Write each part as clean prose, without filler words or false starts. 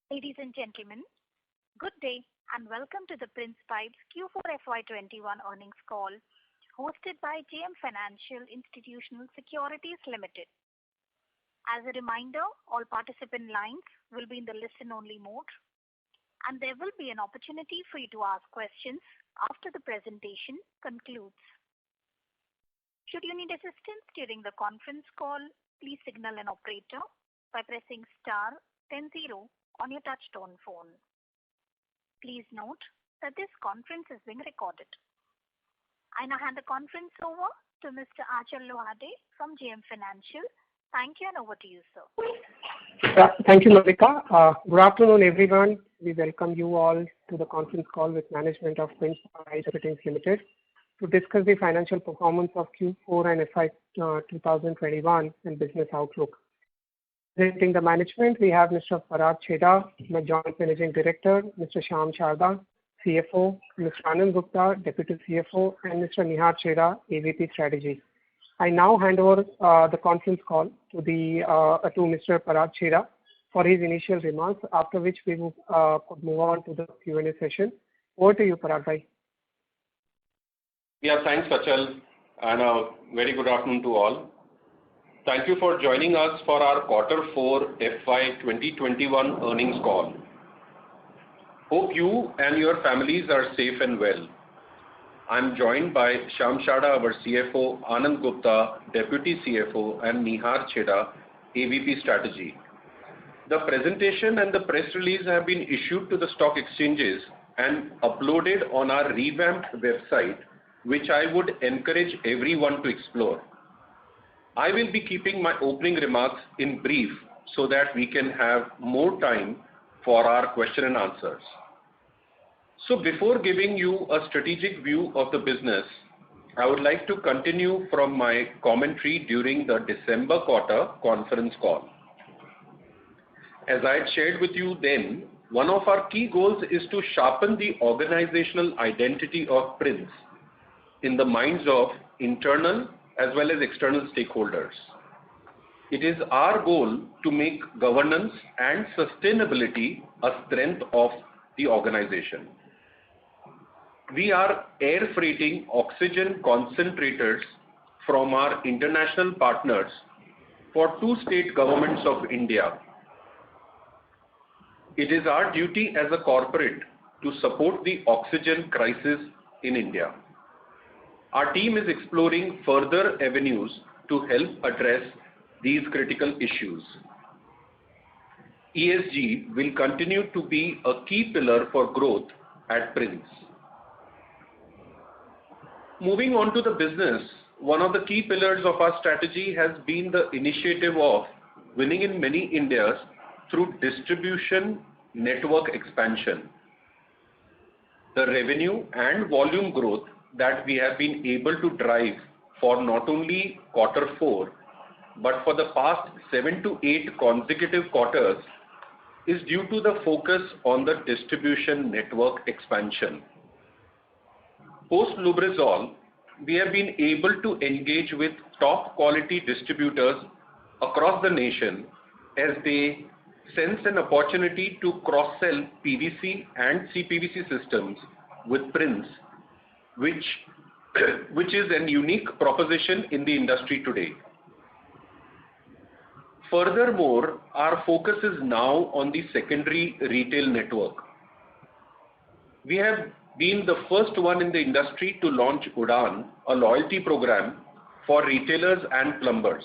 Ladies and gentlemen, good day and welcome to the Prince Pipes Q4 FY21 earnings call hosted by JM Financial Institutional Securities Limited. As a reminder, all participant lines will be in the listen-only mode, and there will be an opportunity for you to ask questions after the presentation concludes. Should you need assistance during the conference call, please signal an operator by pressing star 10 0 on your touchtone phone. Please note that this conference is being recorded. I now hand the conference over to Mr. Achal Lohade from JM Financial. Thank you and over to you, sir. Thank you, Malika. Good afternoon, everyone. We welcome you all to the conference call with management of Prince Pipes Fittings Limited to discuss the financial performance of Q4 and FY 2021 and business outlook. Presenting the management, we have Mr. Parag Chheda, Joint Managing Director, Mr. Shyam Sharda, CFO, Mr. Anand Gupta, Deputy CFO, and Mr. Nihar Chheda, AVP Strategy. I now hand over the conference call to Mr. Parag Chheda for his initial remarks, after which we will move on to the Q&A session. Over to you, Parag bhai. Yeah, thanks, Achal, and a very good afternoon to all. Thank you for joining us for our Q4 FY 2021 earnings call. Hope you and your families are safe and well. I'm joined by Shyam Sharda, our CFO, Anand Gupta, Deputy CFO, and Nihar Chheda, AVP Strategy. The presentation and the press release have been issued to the stock exchanges and uploaded on our revamped website, which I would encourage everyone to explore. I will be keeping my opening remarks in brief so that we can have more time for our question and answers. So before giving you a strategic view of the business, I would like to continue from my commentary during the December quarter conference call. As I had shared with you then, one of our key goals is to sharpen the organizational identity of Prince in the minds of internal as well as external stakeholders. It is our goal to make governance and sustainability a strength of the organization. We are air freighting oxygen concentrators from our international partners for 2 state governments of India. It is our duty as a corporate to support the oxygen crisis in India. Our team is exploring further avenues to help address these critical issues. ESG will continue to be a key pillar for growth at Prince. Moving on to the business, one of the key pillars of our strategy has been the initiative of winning in many Indias through distribution network expansion. The revenue and volume growth that we have been able to drive for not only Q4 but for the past 7 to 8 consecutive quarters is due to the focus on the distribution network expansion. Post Lubrizol, we have been able to engage with top quality distributors across the nation as they sense an opportunity to cross-sell PVC and CPVC systems with Prince, which is a unique proposition in the industry today. Furthermore, our focus is now on the secondary retail network. We have been the first one in the industry to launch Udaan, a loyalty program for retailers and plumbers.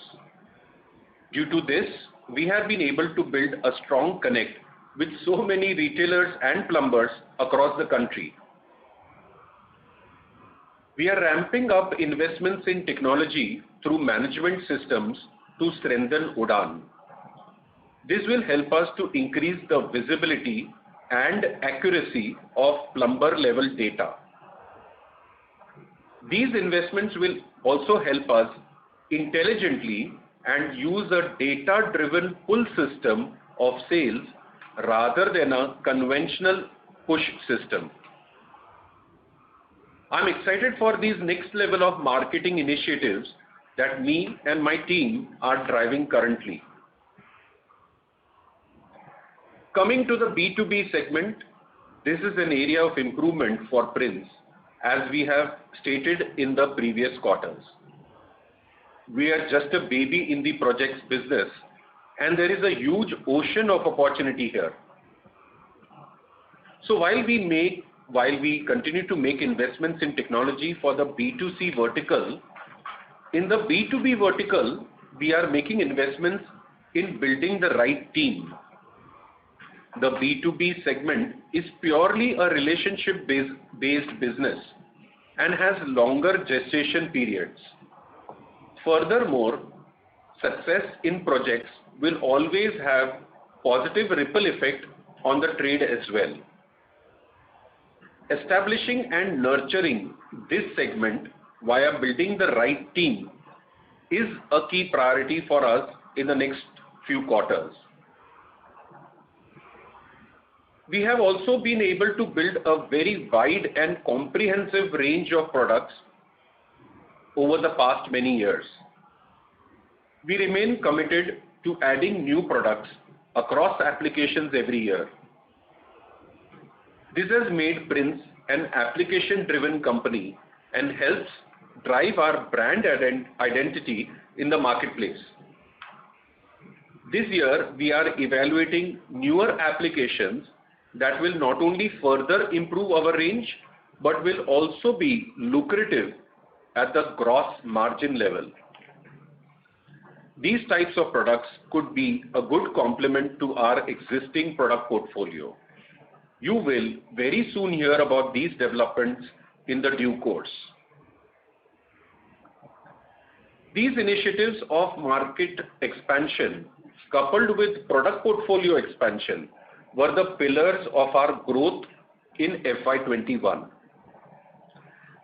Due to this, we have been able to build a strong connect with so many retailers and plumbers across the country. We are ramping up investments in technology through management systems to strengthen Udaan. This will help us to increase the visibility and accuracy of plumber level data. These investments will also help us intelligently and use a data-driven pull system of sales rather than a conventional push system. I'm excited for these next level of marketing initiatives that me and my team are driving currently. Coming to the B2B segment, this is an area of improvement for Prince, as we have stated in the previous quarters. We are just a baby in the projects business, and there is a huge ocean of opportunity here. So while we continue to make investments in technology for the B2C vertical, in the B2B vertical, we are making investments in building the right team. The B2B segment is purely a relationship-based business and has longer gestation periods. Furthermore, success in projects will always have positive ripple effect on the trade as well. Establishing and nurturing this segment via building the right team is a key priority for us in the next few quarters. We have also been able to build a very wide and comprehensive range of products over the past many years. We remain committed to adding new products across applications every year. This has made Prince an application-driven company and helps drive our brand identity in the marketplace. This year, we are evaluating newer applications that will not only further improve our range, but will also be lucrative at the gross margin level. These types of products could be a good complement to our existing product portfolio. You will very soon hear about these developments in the due course. These initiatives of market expansion coupled with product portfolio expansion were the pillars of our growth in FY21.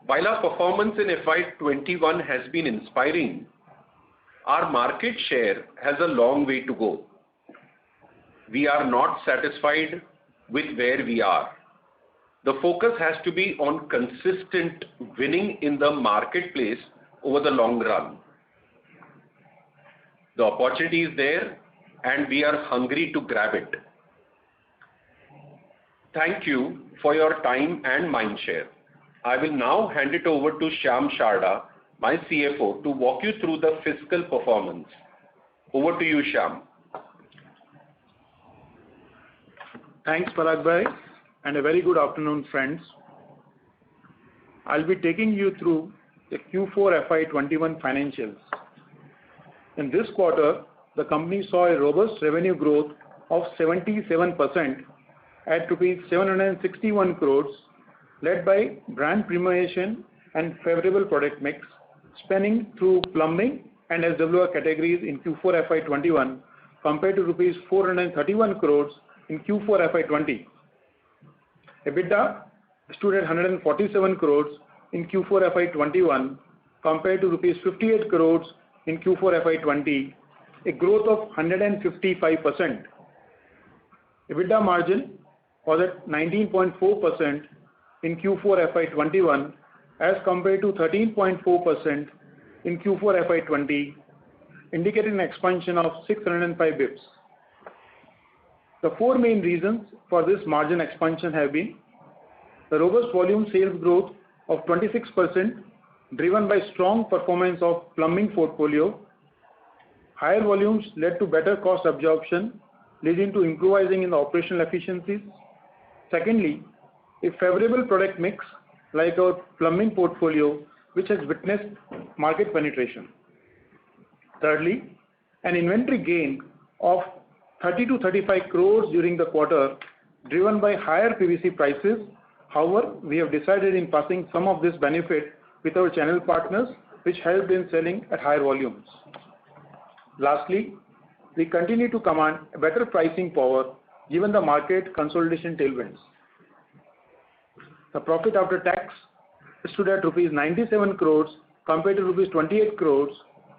While our performance in FY21 has been inspiring, our market share has a long way to go. We are not satisfied with where we are. The focus has to be on consistent winning in the marketplace over the long run. The opportunity is there and we are hungry to grab it. Thank you for your time and mindshare. I will now hand it over to Shyam Sharda, my CFO, to walk you through the fiscal performance. Over to you, Shyam. Thanks, Parag Bhai, and a very good afternoon, friends. I'll be taking you through the Q4 FY21 financials. In this quarter, the company saw a robust revenue growth of 77% at rupees 761 crores, led by brand premiumization and favorable product mix, spanning through plumbing and SWR categories in Q4 FY21 compared to rupees 431 crores in Q4 FY20. EBITDA stood at 147 crores in Q4 FY21 compared to rupees 58 crores in Q4 FY20, a growth of 155%. EBITDA margin was at 19.4% in Q4 FY21 as compared to 13.4% in Q4 FY20, indicating an expansion of 605 bps. The four main reasons for this margin expansion have been the robust volume sales growth of 26%, driven by strong performance of plumbing portfolio. Higher volumes led to better cost absorption, leading to improvising in the operational efficiencies. Secondly, a favorable product mix like our plumbing portfolio, which has witnessed market penetration. Thirdly, an inventory gain of 30 to 35 crores during the quarter, driven by higher PVC prices. However, we have decided in passing some of this benefit with our channel partners, which helped in selling at higher volumes. Lastly, we continue to command a better pricing power given the market consolidation tailwinds. The profit after tax stood at rupees 97 crores compared to rupees 28 crores,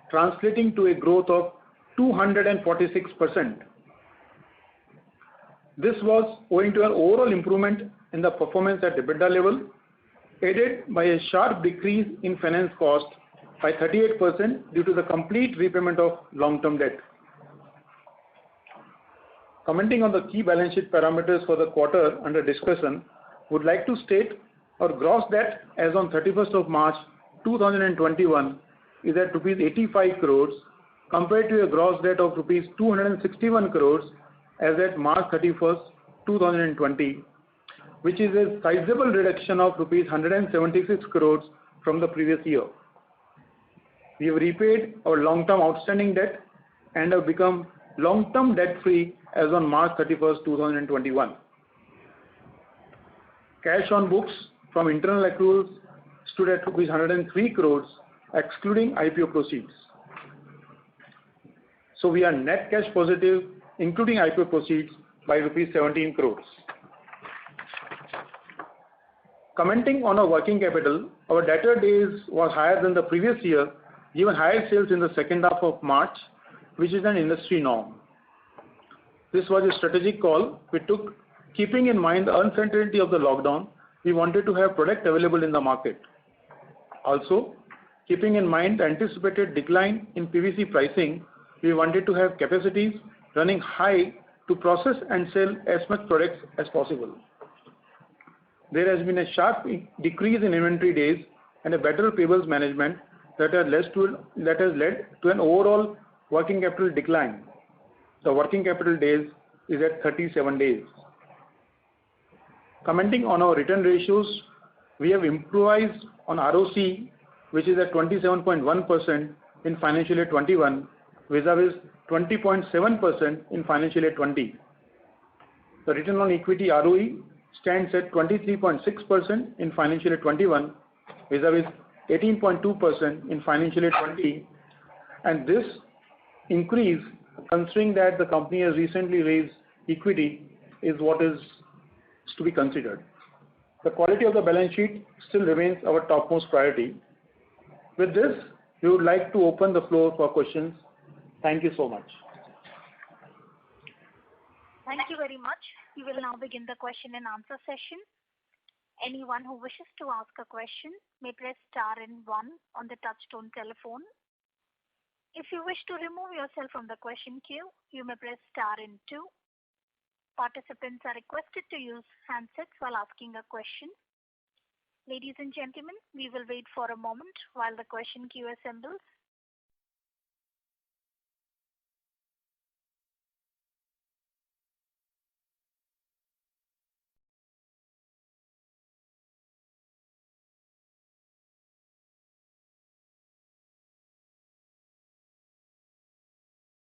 translating to a growth of 246%. This was owing to an overall improvement in the performance at EBITDA level, aided by a sharp decrease in finance cost by 38% due to the complete repayment of long-term debt. Commenting on the key balance sheet parameters for the quarter under discussion, would like to state our gross debt as on 31st of March 2021 is at rupees 85 crores compared to a gross debt of rupees 261 crores as at March 31st, 2020, which is a sizable reduction of rupees 176 crores from the previous year. We have repaid our long-term outstanding debt and have become long-term debt-free as on March 31st, 2021. Cash on books from internal accruals stood at rupees 103 crores, excluding IPO proceeds. So we are net cash positive, including IPO proceeds, by rupees 17 crores. Commenting on our working capital, our debtor days was higher than the previous year, given higher sales in the second half of March, which is an industry norm. This was a strategic call we took, keeping in mind the uncertainty of the lockdown. We wanted to have product available in the market. Also, keeping in mind the anticipated decline in PVC pricing, we wanted to have capacities running high to process and sell as much products as possible. There has been a sharp decrease in inventory days and a better payables management that has led to an overall working capital decline. The working capital days is at 37 days. Commenting on our return ratios, we have improvised on ROC, which is at 27.1% in financial year 21, vis-a-vis 20.7% in financial year 20. The return on equity ROE stands at 23.6% in financial year 21, vis-a-vis 18.2% in financial year 20, and this increase, considering that the company has recently raised equity, is what is to be considered. The quality of the balance sheet still remains our topmost priority. With this, we would like to open the floor for questions. Thank you so much. Thank you very much. We will now begin the question and answer session. Anyone who wishes to ask a question may press star and 1 on the touchtone telephone. If you wish to remove yourself from the question queue, you may press star and 2. Participants are requested to use handsets while asking a question. Ladies and gentlemen, we will wait for a moment while the question queue assembles.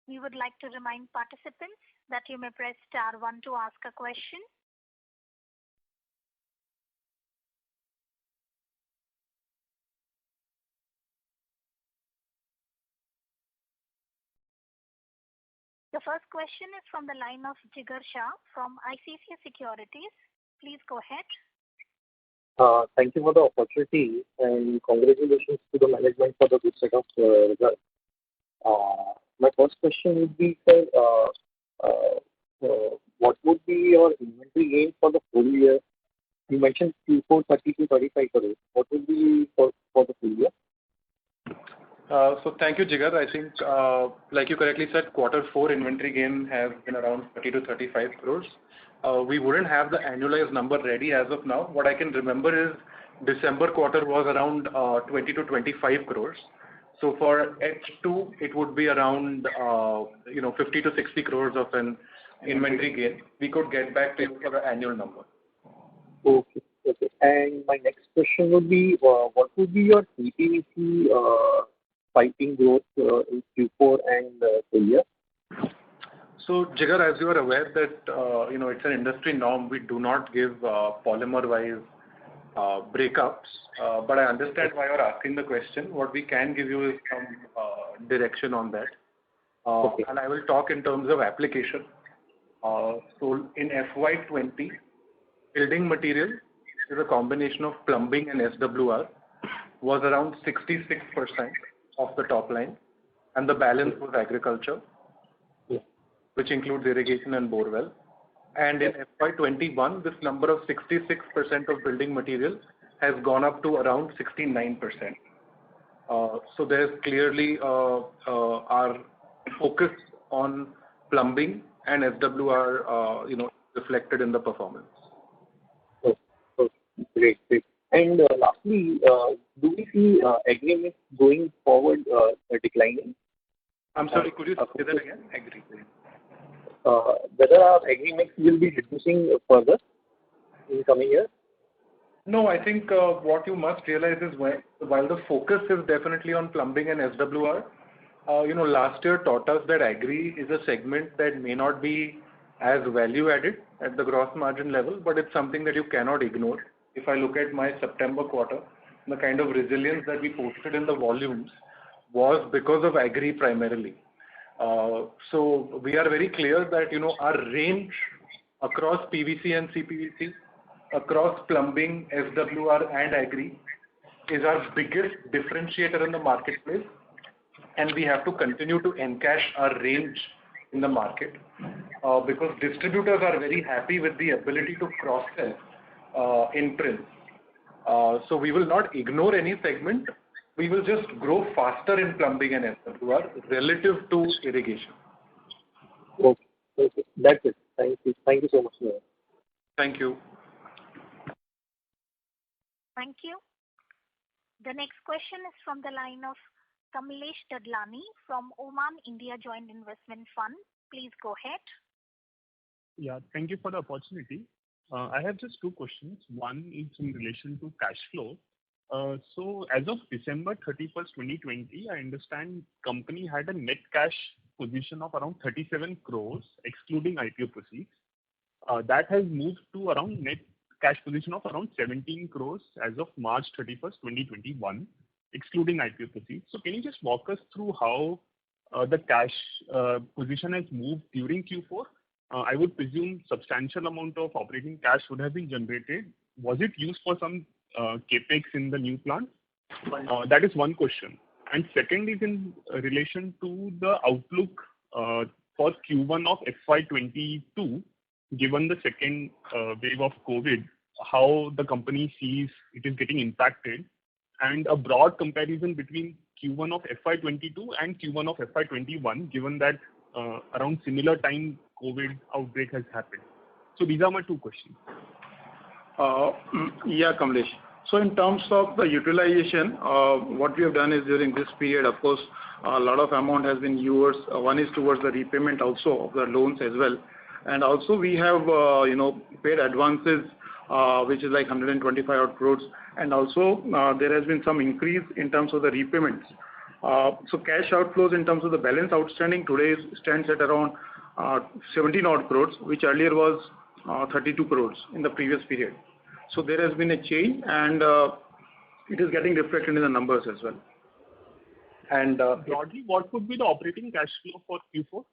We would like to remind participants that you may press star 1 to ask a question. The first question is from the line of Jigar Shah from ICICI Securities. Please go ahead. Thank you for the opportunity and congratulations to the management for the good set of results. My first question would be, sir, what would be your inventory gain for the full year? You mentioned Q4 30 to 35 crores. What would be for the full year? So thank you, Jigar. I think, like you correctly said, quarter 4 inventory gain has been around 30 to 35 crores. We wouldn't have the annualized number ready as of now. What I can remember is December quarter was around 20 to 25 crores. So for H2, it would be around 50 to 60 crores of an inventory gain. We could get back to you for the annual number. Okay. And my next question would be, what would be your PPVC piping growth in Q4 and full year? So, Jigar, as you are aware that it's an industry norm. We do not give polymer-wise breakups, but I understand why you are asking the question. What we can give you is some direction on that. Okay. And I will talk in terms of application. So in FY20, building material is a combination of plumbing and SWR was around 66% of the top line, and the balance was agriculture, which includes irrigation and borewell. And in FY21, this number of 66% of building material has gone up to around 69%. So there's clearly our focus on plumbing and SWR, reflected in the performance. Okay. Okay. Great. Great. And lastly, do we see agri mix going forward declining? I'm sorry, could you say that again? Agri. Whether our agri mix will be reducing further in coming years? No, I think what you must realize is while the focus is definitely on plumbing and SWR, last year taught us that agri is a segment that may not be as value added at the gross margin level, but it's something that you cannot ignore. If I look at my September quarter, the kind of resilience that we posted in the volumes was because of agri primarily. So we are very clear that, our range across PVC and CPVC, across plumbing, SWR and agri is our biggest differentiator in the marketplace, and we have to continue to encash our range in the market because distributors are very happy with the ability to cross-sell in Prince. So we will not ignore any segment. We will just grow faster in plumbing and SWR relative to irrigation. Okay. Okay. That's it. Thank you. Thank you so much. Thank you. Thank you. The next question is from the line of Kamlesh Dadlani from Oman India Joint Investment Fund. Please go ahead. Yeah, thank you for the opportunity. I have just two questions. One is in relation to cash flow. So as of December 31st, 2020, I understand company had a net cash position of around 37 crores, excluding IPO proceeds. That has moved to around net cash position of around 17 crores as of March 31st, 2021, excluding IPO proceeds. So can you just walk us through how the cash position has moved during Q4? I would presume substantial amount of operating cash would have been generated. Was it used for some capex in the new plant? That is one question. And second is in relation to the outlook for Q1 of FY22, given the second wave of COVID, how the company sees it is getting impacted, and a broad comparison between Q1 of FY22 and Q1 of FY21, given that around similar time COVID outbreak has happened. So these are my two questions. Yeah, Kamlesh. So in terms of the utilization, what we have done is during this period, of course, a lot of amount has been used. One is towards the repayment also of the loans as well. And also we have, paid advances, which is like 125 odd crores. And also there has been some increase in terms of the repayments. So cash outflows in terms of the balance outstanding today stands at around 17 odd crores, which earlier was 32 crores in the previous period. So there has been a change, and it is getting reflected in the numbers as well. And broadly, what would be the operating cash flow for Q4?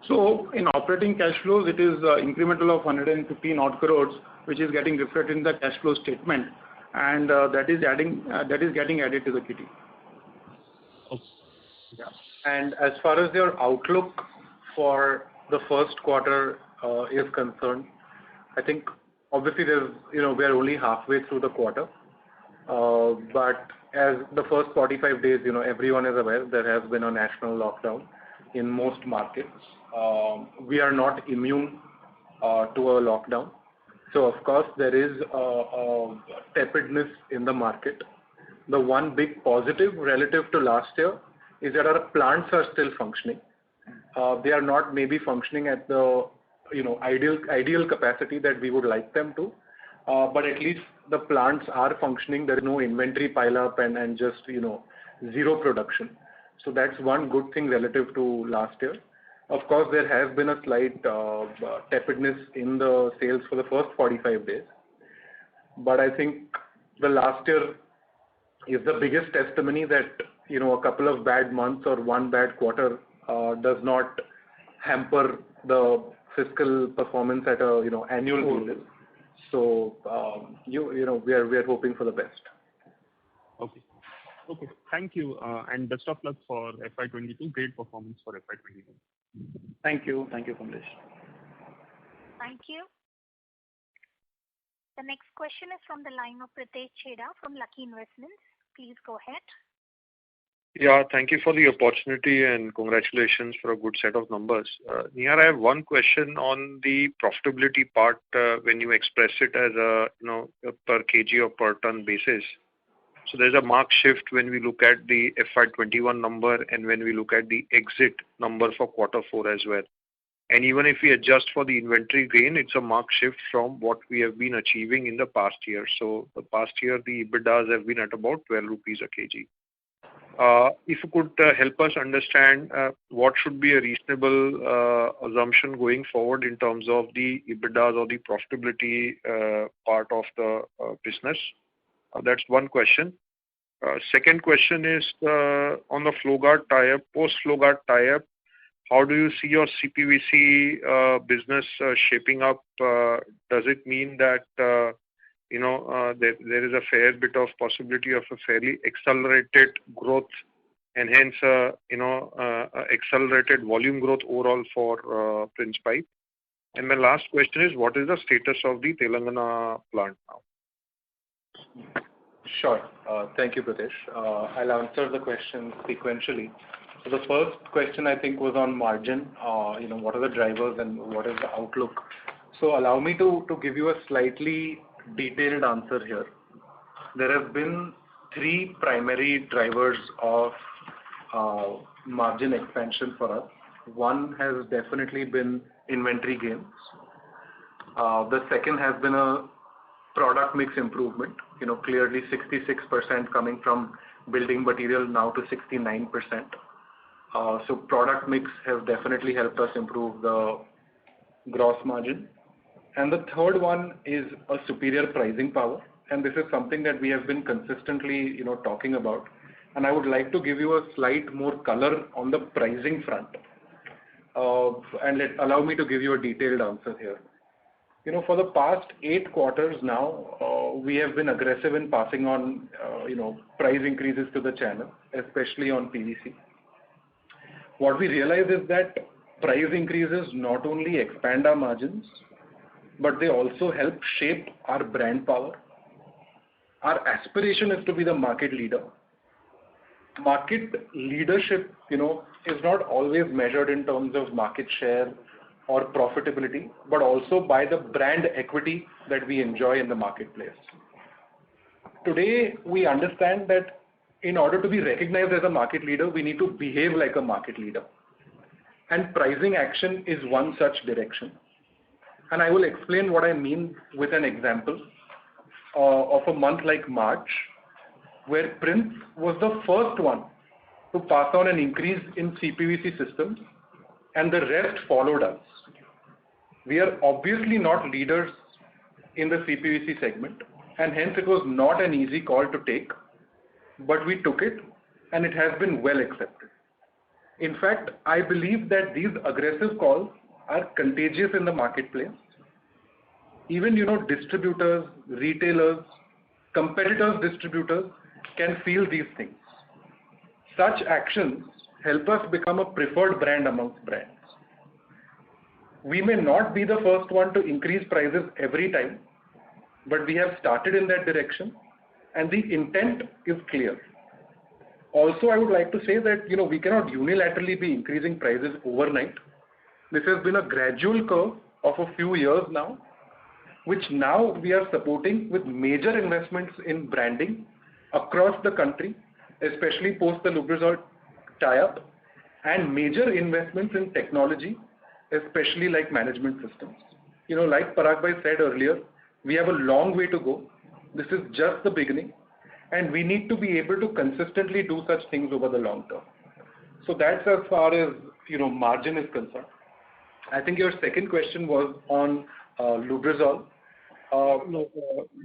So in operating cash flows, it is incremental of 115 odd crores, which is getting reflected in the cash flow statement, and that is getting added to the kitty. Okay. Yeah. And as far as your outlook for the first quarter is concerned, I think obviously there's, we are only halfway through the quarter, but as the first 45 days, everyone is aware there has been a national lockdown in most markets. We are not immune to a lockdown. So of course there is a tepidness in the market. The one big positive relative to last year is that our plants are still functioning. They are not maybe functioning at the ideal capacity that we would like them to, but at least the plants are functioning. There is no inventory pile up and just zero production. So that's one good thing relative to last year. Of course, there has been a slight tepidness in the sales for the first 45 days, but I think the last year is the biggest testimony that a couple of bad months or one bad quarter does not hamper the fiscal performance at a annual basis. So we are hoping for the best. Okay. Okay. Thank you, and best of luck for FY22. Great performance for FY22. Thank you. Thank you, Kamlesh. Thank you. The next question is from the line of Pritesh Chheda from Lucky Investments. Please go ahead. Yeah, thank you for the opportunity and congratulations for a good set of numbers. Nihar, I have one question on the profitability part when you express it as a per kg or per ton basis. So there's a marked shift when we look at the FY21 number and when we look at the exit number for quarter 4 as well. And even if we adjust for the inventory gain, it's a marked shift from what we have been achieving in the past year. So the past year, the EBITDAs have been at about 12 rupees a kg. If you could help us understand what should be a reasonable assumption going forward in terms of the EBITDAs or the profitability part of the business. That's one question. Second question is on the Flowguard tie-up, post-Flowguard tie-up, how do you see your CPVC business shaping up? Does it mean that there is a fair bit of possibility of a fairly accelerated growth and hence accelerated volume growth overall for Prince Pipe? And my last question is, what is the status of the Telangana plant now? Sure. Thank you, Pritesh. I'll answer the question sequentially. So the first question I think was on margin. What are the drivers and what is the outlook? So allow me to give you a slightly detailed answer here. There have been 3 primary drivers of margin expansion for us. One has definitely been inventory gains. The second has been a product mix improvement. Clearly 66% coming from building material now to 69%. So product mix has definitely helped us improve the gross margin. And the third one is a superior pricing power. And this is something that we have been consistently, talking about. And I would like to give you a slight more color on the pricing front. And allow me to give you a detailed answer here. For the past 8 quarters now, we have been aggressive in passing on, price increases to the channel, especially on PVC. What we realize is that price increases not only expand our margins, but they also help shape our brand power. Our aspiration is to be the market leader. Market leadership, is not always measured in terms of market share or profitability, but also by the brand equity that we enjoy in the marketplace. Today, we understand that in order to be recognized as a market leader, we need to behave like a market leader. And pricing action is one such direction. And I will explain what I mean with an example of a month like March, where Prince was the first one to pass on an increase in CPVC systems, and the rest followed us. We are obviously not leaders in the CPVC segment, and hence it was not an easy call to take, but we took it, and it has been well accepted. In fact, I believe that these aggressive calls are contagious in the marketplace. Even, distributors, retailers, competitors, distributors can feel these things. Such actions help us become a preferred brand amongst brands. We may not be the first one to increase prices every time, but we have started in that direction, and the intent is clear. Also, I would like to say that, we cannot unilaterally be increasing prices overnight. This has been a gradual curve of a few years now, which now we are supporting with major investments in branding across the country, especially post the Lubrizol tie-up, and major investments in technology, especially like management systems. Like Parag Bhai said earlier, we have a long way to go. This is just the beginning, and we need to be able to consistently do such things over the long term. So that's as far as, margin is concerned. I think your second question was on Lubrizol. No,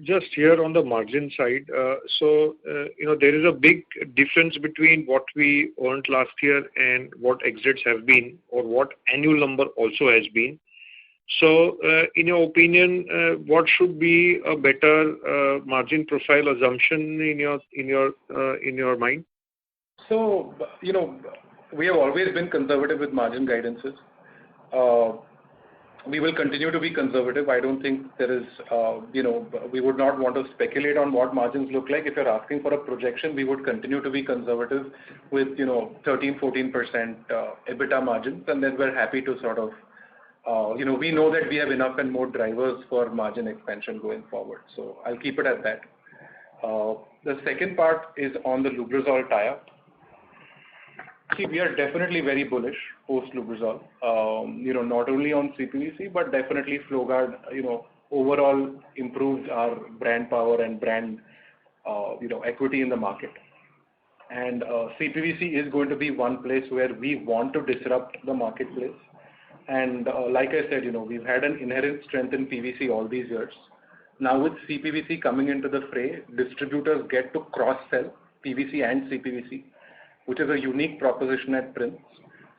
just here on the margin side. There is a big difference between what we earned last year and what exits have been, or what annual number also has been. So, in your opinion, what should be a better margin profile assumption in your mind? So, we have always been conservative with margin guidances. we will continue to be conservative. I don't think there is, we would not want to speculate on what margins look like. If you're asking for a projection, we would continue to be conservative with, 13, 14% EBITDA margins, and then we're happy to sort of, we know that we have enough and more drivers for margin expansion going forward. So I'll keep it at that. The second part is on the Lubrizol tie-up. See, we are definitely very bullish post Lubrizol, not only on CPVC, but definitely FlowGuard, overall improves our brand power and brand, equity in the market. And CPVC is going to be one place where we want to disrupt the marketplace. And like I said, we've had an inherent strength in PVC all these years. Now with CPVC coming into the fray, distributors get to cross-sell PVC and CPVC, which is a unique proposition at Prince.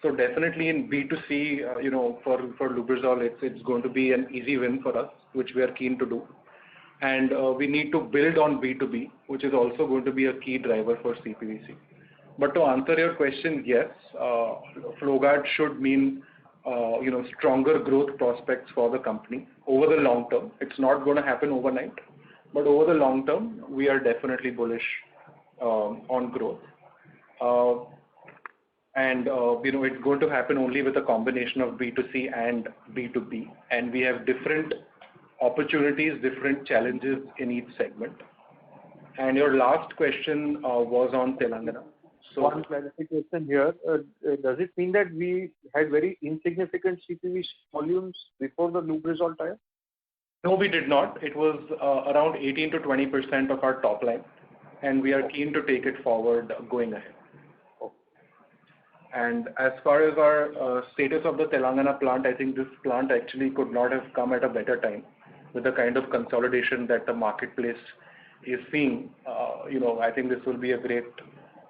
So definitely in B2C, for Lubrizol, it's going to be an easy win for us, which we are keen to do. And we need to build on B2B, which is also going to be a key driver for CPVC. But to answer your question, yes, FlowGuard should mean, stronger growth prospects for the company over the long term. It's not going to happen overnight, but over the long term, we are definitely bullish on growth. It's going to happen only with a combination of B2C and B2B. And we have different opportunities, different challenges in each segment. And your last question was on Telangana. So one clarification here. Does it mean that we had very insignificant CPVC volumes before the Lubrizol tie-up? No, we did not. It was around 18 to 20% of our top line. And we are keen to take it forward going ahead. And as far as our status of the Telangana plant, I think this plant actually could not have come at a better time with the kind of consolidation that the marketplace is seeing. I think this will be a great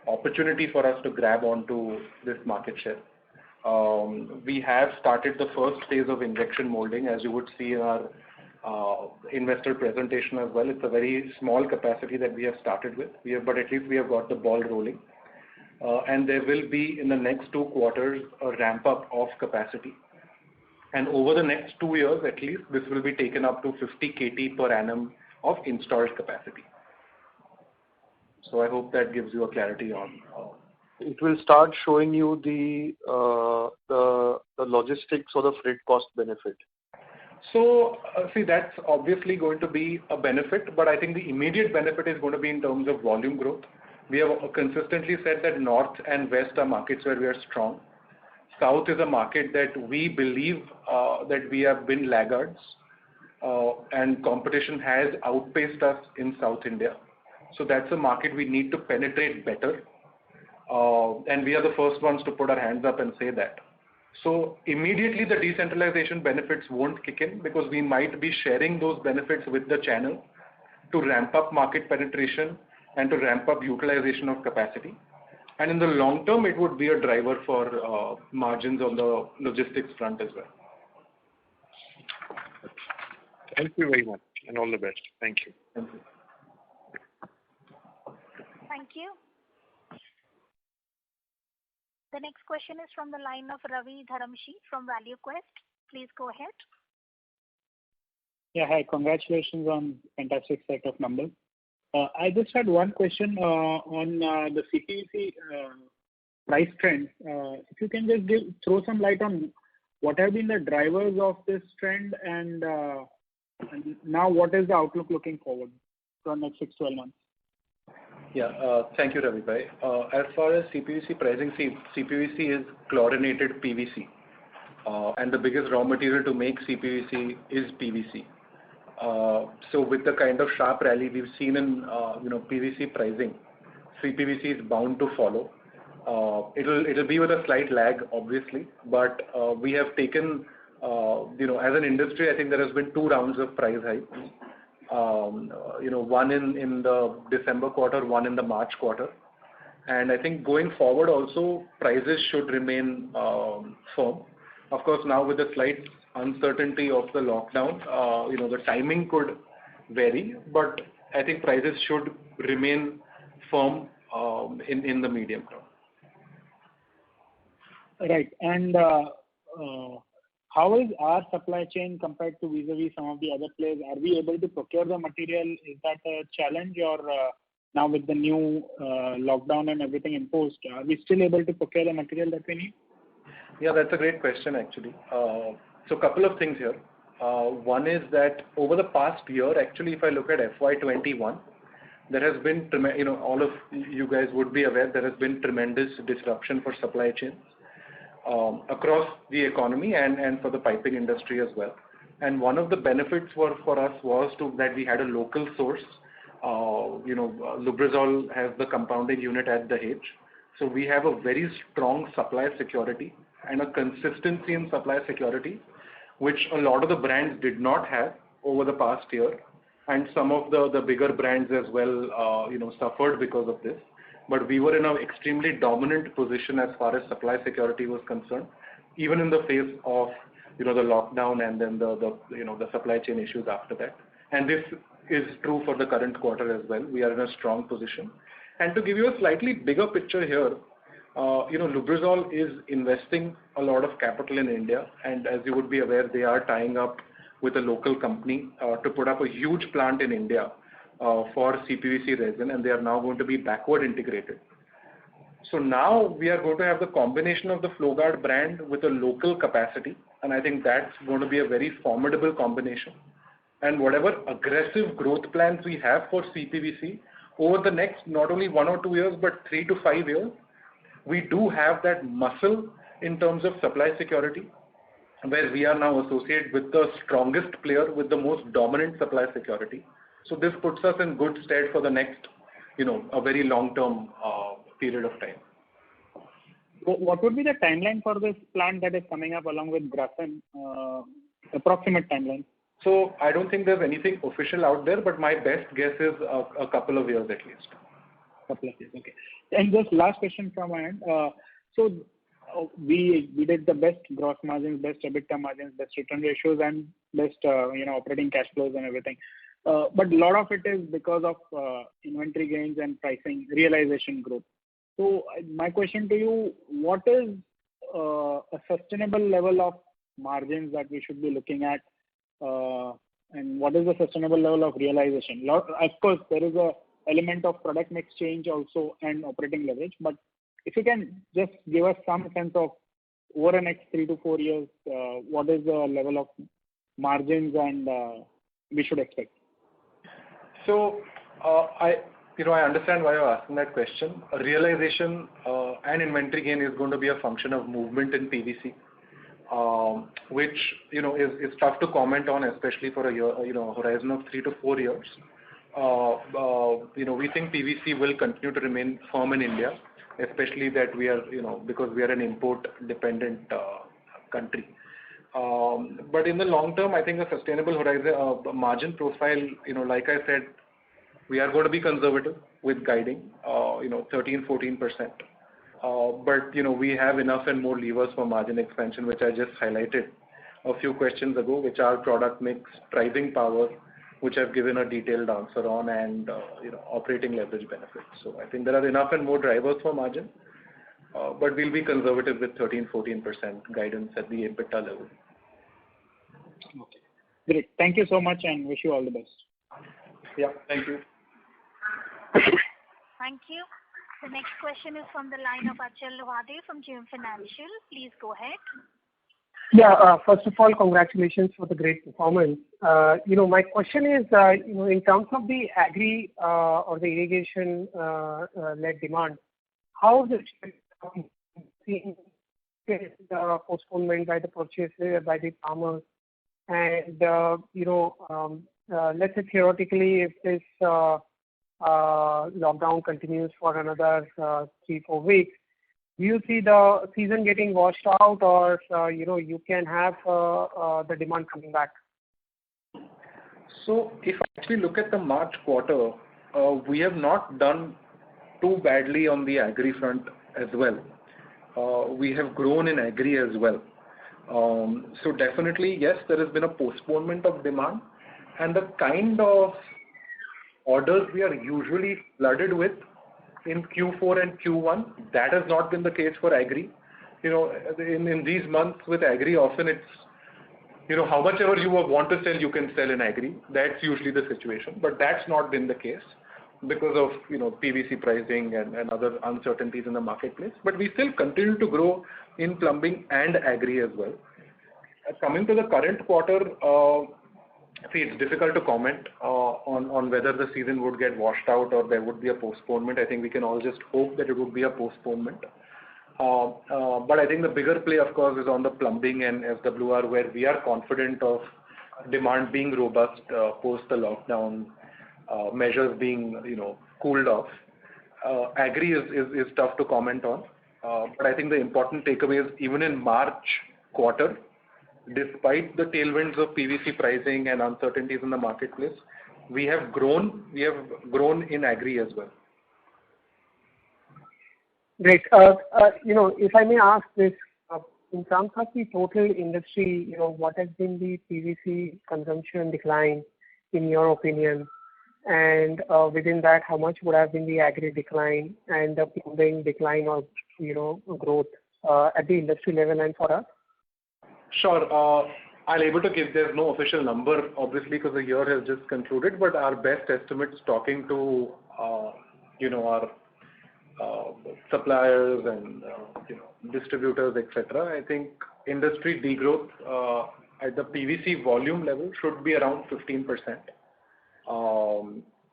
opportunity for us to grab onto this market share. We have started the first phase of injection molding, as you would see in our investor presentation as well. It's a very small capacity that we have started with, but at least we have got the ball rolling. And there will be, in the next 2 quarters, a ramp up of capacity. And over the next 2 years, at least, this will be taken up to 50 KT per annum of installed capacity. So I hope that gives you a clarity on. It will start showing you the logistics or the freight cost benefit. So, see, that's obviously going to be a benefit, but I think the immediate benefit is going to be in terms of volume growth. We have consistently said that North and West are markets where we are strong. South is a market that we believe that we have been laggards, and competition has outpaced us in South India. So that's a market we need to penetrate better. And we are the first ones to put our hands up and say that. So immediately the decentralization benefits won't kick in because we might be sharing those benefits with the channel to ramp up market penetration and to ramp up utilization of capacity. And in the long term, it would be a driver for margins on the logistics front as well. Thank you very much and all the best. Thank you. Thank you. Thank you. The next question is from the line of Ravi Dharamshi from ValueQuest. Please go ahead. Yeah, hi. Congratulations on fantastic set of numbers. I just had one question on the CPVC price trend. If you can just throw some light on what have been the drivers of this trend and now what is the outlook looking forward for the next 6-12 months? Yeah, thank you, Ravi bhai. As far as CPVC pricing, CPVC is chlorinated PVC, and the biggest raw material to make CPVC is PVC. So with the kind of sharp rally we've seen in PVC pricing, CPVC is bound to follow. It'll be with a slight lag, obviously, but we have taken, as an industry, I think there has been 2 rounds of price hikes. One in the December quarter, one in the March quarter. And I think going forward also, prices should remain firm. Of course, now with the slight uncertainty of the lockdown, the timing could vary, but I think prices should remain firm in the medium term. Right. And how is our supply chain compared to vis-a-vis some of the other players? Are we able to procure the material? Is that a challenge, or now with the new lockdown and everything imposed, are we still able to procure the material that we need? Yeah, that's a great question actually. So a couple of things here. One is that over the past year, actually, if I look at FY21, there has been, all of you guys would be aware, there has been tremendous disruption for supply chains across the economy and for the piping industry as well. And one of the benefits for us was that we had a local source. Lubrizol has the compounding unit at Dahej. So we have a very strong supply security and a consistency in supply security, which a lot of the brands did not have over the past year. And some of the bigger brands as well, suffered because of this. But we were in an extremely dominant position as far as supply security was concerned, even in the face of, the lockdown and then the supply chain issues after that. And this is true for the current quarter as well. We are in a strong position. And to give you a slightly bigger picture here, Lubrizol is investing a lot of capital in India, and as you would be aware, they are tying up with a local company to put up a huge plant in India for CPVC resin, and they are now going to be backward integrated. So now we are going to have the combination of the Flowguard brand with a local capacity, and I think that's going to be a very formidable combination. And whatever aggressive growth plans we have for CPVC over the next not only 1 or 2 years, but 3 to 5 years, we do have that muscle in terms of supply security, where we are now associated with the strongest player with the most dominant supply security. So this puts us in good stead for the next, a very long-term period of time. What would be the timeline for this plant that is coming up along with Grasim? Approximate timeline? So I don't think there's anything official out there, but my best guess is a couple of years at least. Couple of years, okay. And just last question from my end. We did the best gross margins, best EBITDA margins, best return ratios, and best operating cash flows and everything. But a lot of it is because of inventory gains and pricing realization growth. So my question to you, what is a sustainable level of margins that we should be looking at, and what is the sustainable level of realization? Of course, there is a element of product mix change also and operating leverage, but if you can just give us some sense of over the next 3 to 4 years, what is the level of margins and we should expect? So I understand why you're asking that question. Realization and inventory gain is going to be a function of movement in PVC, which is tough to comment on, especially for a year, horizon of 3 to 4 years. We think PVC will continue to remain firm in India, especially that we are, because we are an import-dependent country. But in the long term, I think a sustainable horizon margin profile, like I said, we are going to be conservative with guiding, 13-14%. But we have enough and more levers for margin expansion, which I just highlighted a few questions ago, which are product mix, pricing power, which I've given a detailed answer on, and operating leverage benefits. So I think there are enough and more drivers for margin, but we'll be conservative with 13-14% guidance at the EBITDA level. Okay, great. Thank you so much, and wish you all the best. Yeah, thank you. Thank you. The next question is from the line of Achal Lohade from JM Financial. Please go ahead. Yeah, first of all, congratulations for the great performance. My question is, in terms of the agri or the irrigation led demand, how is it seeing the postponement by the purchaser, by the farmers? And, let's say theoretically, if this lockdown continues for another 3-4 weeks, do you see the season getting washed out, or you can have the demand coming back? So if I actually look at the March quarter, we have not done too badly on the agri front as well. We have grown in agri as well. So definitely, yes, there has been a postponement of demand, and the kind of orders we are usually flooded with in Q4 and Q1, that has not been the case for agri. In these months with agri, often it's how much ever you want to sell, you can sell in agri. That's usually the situation, but that's not been the case because of PVC pricing and other uncertainties in the marketplace. But we still continue to grow in plumbing and agri as well. Coming to the current quarter, see, it's difficult to comment on whether the season would get washed out or there would be a postponement. I think we can all just hope that it would be a postponement. But I think the bigger play, of course, is on the plumbing and FWR, where we are confident of demand being robust post the lockdown measures being cooled off. Agri is tough to comment on, but I think the important takeaway is even in March quarter, despite the tailwinds of PVC pricing and uncertainties in the marketplace, we have grown in agri as well. Great. If I may ask this, in terms of the total industry, what has been the PVC consumption decline in your opinion? And within that, how much would have been the agri decline and the plumbing decline or growth at the industry level and for us? Sure. I'll able to give, there's no official number, obviously, because the year has just concluded, but our best estimates talking to, our suppliers and, distributors, etc. I think industry degrowth at the PVC volume level should be around 15%.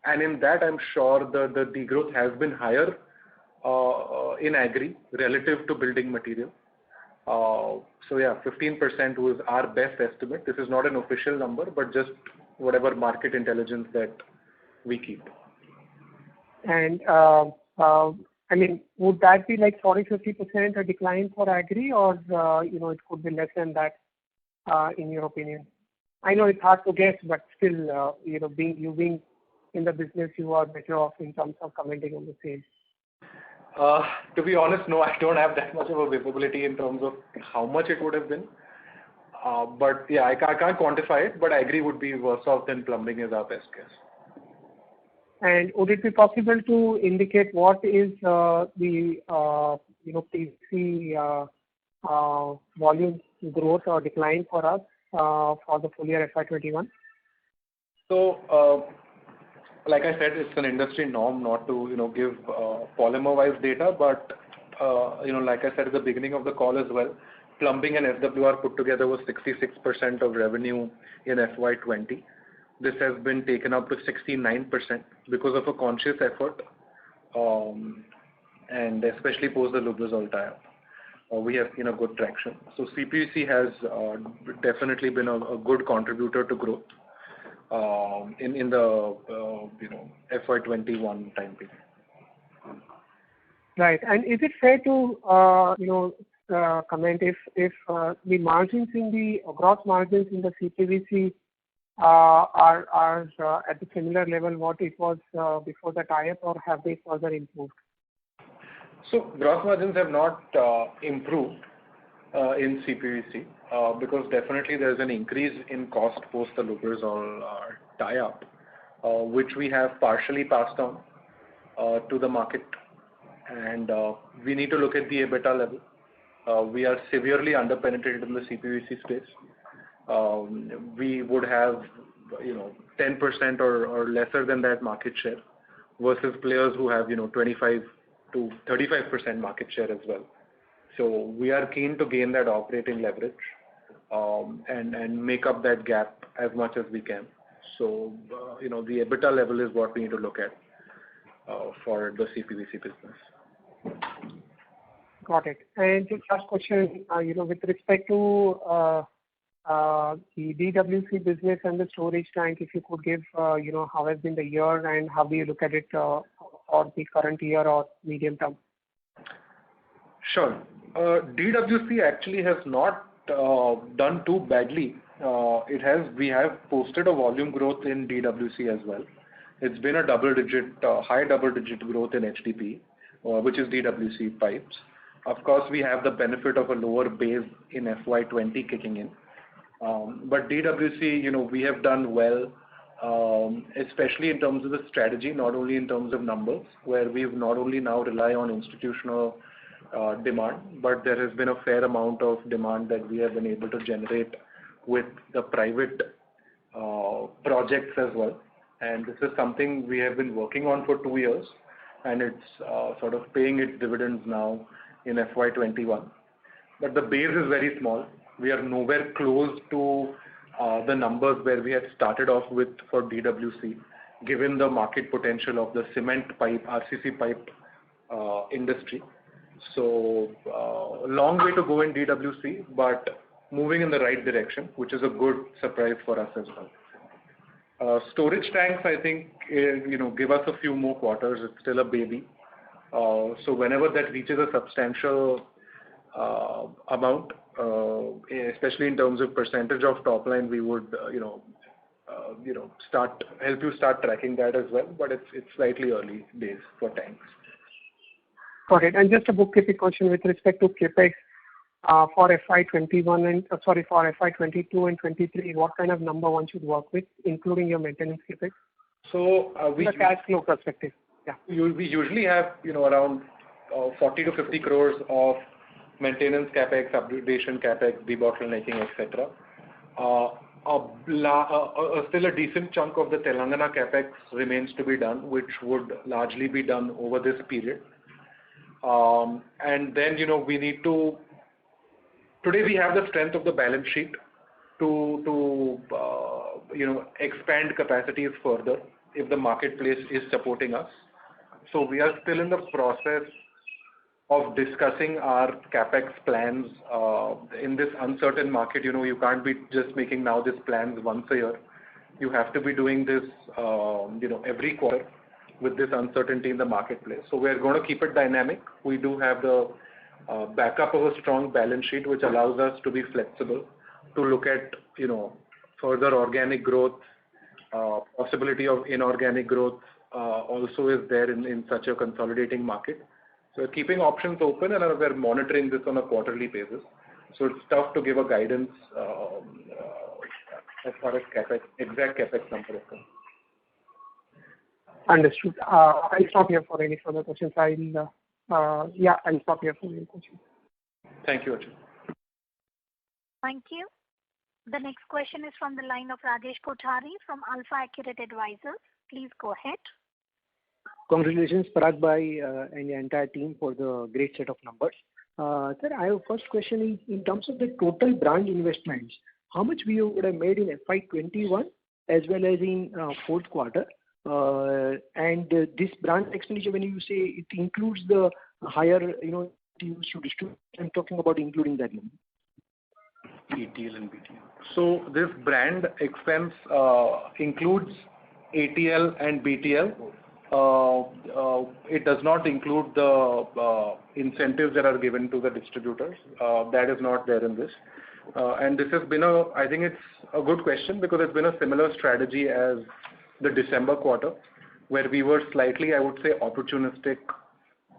And in that, I'm sure the degrowth has been higher in agri relative to building material. So yeah, 15% was our best estimate. This is not an official number, but just whatever market intelligence that we keep. And would that be like 40-50% a decline for agri, or it could be less than that, in your opinion? I know it's hard to guess, but still, being in the business, you are better off in terms of commenting on the same. To be honest, no, I don't have that much of a visibility in terms of how much it would have been. But yeah, I can't quantify it, but I agree would be worse off than plumbing is our best guess. And would it be possible to indicate what is the PVC volume growth or decline for us for the full year FY21? So, like I said, it's an industry norm not to give polymer-wise data, but like I said at the beginning of the call as well, plumbing and FWR put together was 66% of revenue in FY20. This has been taken up to 69% because of a conscious effort, and especially post the Lubrizol tie-up. We have seen a good traction. So CPVC has definitely been a good contributor to growth in the FY21 time period. Right. And is it fair to comment if the margins in the gross margins in the CPVC are at the similar level what it was before the tie-up, or have they further improved? So gross margins have not improved in CPVC because definitely there is an increase in cost post the Lubrizol tie-up, which we have partially passed on to the market, and we need to look at the EBITDA level. We are severely underpenetrated in the CPVC space. We would have 10% or lesser than that market share versus players who have 25 to 35% market share as well. So we are keen to gain that operating leverage and make up that gap as much as we can. So the EBITDA level is what we need to look at for the CPVC business. Got it. And just last question, with respect to the DWC business and the storage tank, if you could give, how has been the year and how do you look at it for the current year or medium term? Sure. DWC actually has not done too badly. We have posted a volume growth in DWC as well. It's been a high double-digit growth in HDPE, which is DWC pipes. Of course, we have the benefit of a lower base in FY20 kicking in. But DWC, we have done well, especially in terms of the strategy, not only in terms of numbers, where we've not only now rely on institutional demand, but there has been a fair amount of demand that we have been able to generate with the private projects as well. And this is something we have been working on for 2 years, and it's sort of paying its dividends now in FY21. But the base is very small. We are nowhere close to the numbers where we had started off with for DWC, given the market potential of the cement pipe, RCC pipe industry. So long way to go in DWC, but moving in the right direction, which is a good surprise for us as well. Storage tanks, I think, give us a few more quarters. It's still a baby. So whenever that reaches a substantial amount, especially in terms of percentage of top line, we would, help you start tracking that as well. But it's slightly early days for tanks. Got it. And just a bookkeeping question with respect to CapEx for FY21 and for FY22 and 23. What kind of number one should work with, including your maintenance CapEx? So from a cash flow perspective. Yeah. We usually have around 40 to 50 crores of maintenance capex, upgradation capex, debottlenecking, etc. Still a decent chunk of the Telangana capex remains to be done, which would largely be done over this period. And then we need to. Today we have the strength of the balance sheet to expand capacities further if the marketplace is supporting us. So we are still in the process of discussing our capex plans in this uncertain market. You can't be just making now these plans once a year. You have to be doing this, every quarter with this uncertainty in the marketplace. So we're going to keep it dynamic. We do have the backup of a strong balance sheet, which allows us to be flexible to look at, further organic growth, possibility of inorganic growth also is there in such a consolidating market. So we're keeping options open, and we're monitoring this on a quarterly basis. So it's tough to give a guidance as far as exact capex number is concerned. Understood. I'll stop here for any further questions. I'll stop here for any questions. Thank you, Arjun. Thank you. The next question is from the line of Rajesh Kothari from Alpha Accurate Advisors. Please go ahead. Congratulations, Parag Bhai and the entire team for the great set of numbers. Sir, I have first question is in terms of the total brand investments, how much we would have made in FY21 as well as in fourth quarter? And this brand expenditure, when you say it includes the higher, used to distribute, I'm talking about including that number. ATL and BTL. So this brand expense includes ATL and BTL. It does not include the incentives that are given to the distributors. That is not there in this. And this has been I think it's a good question because it's been a similar strategy as the December quarter, where we were slightly, I would say, opportunistic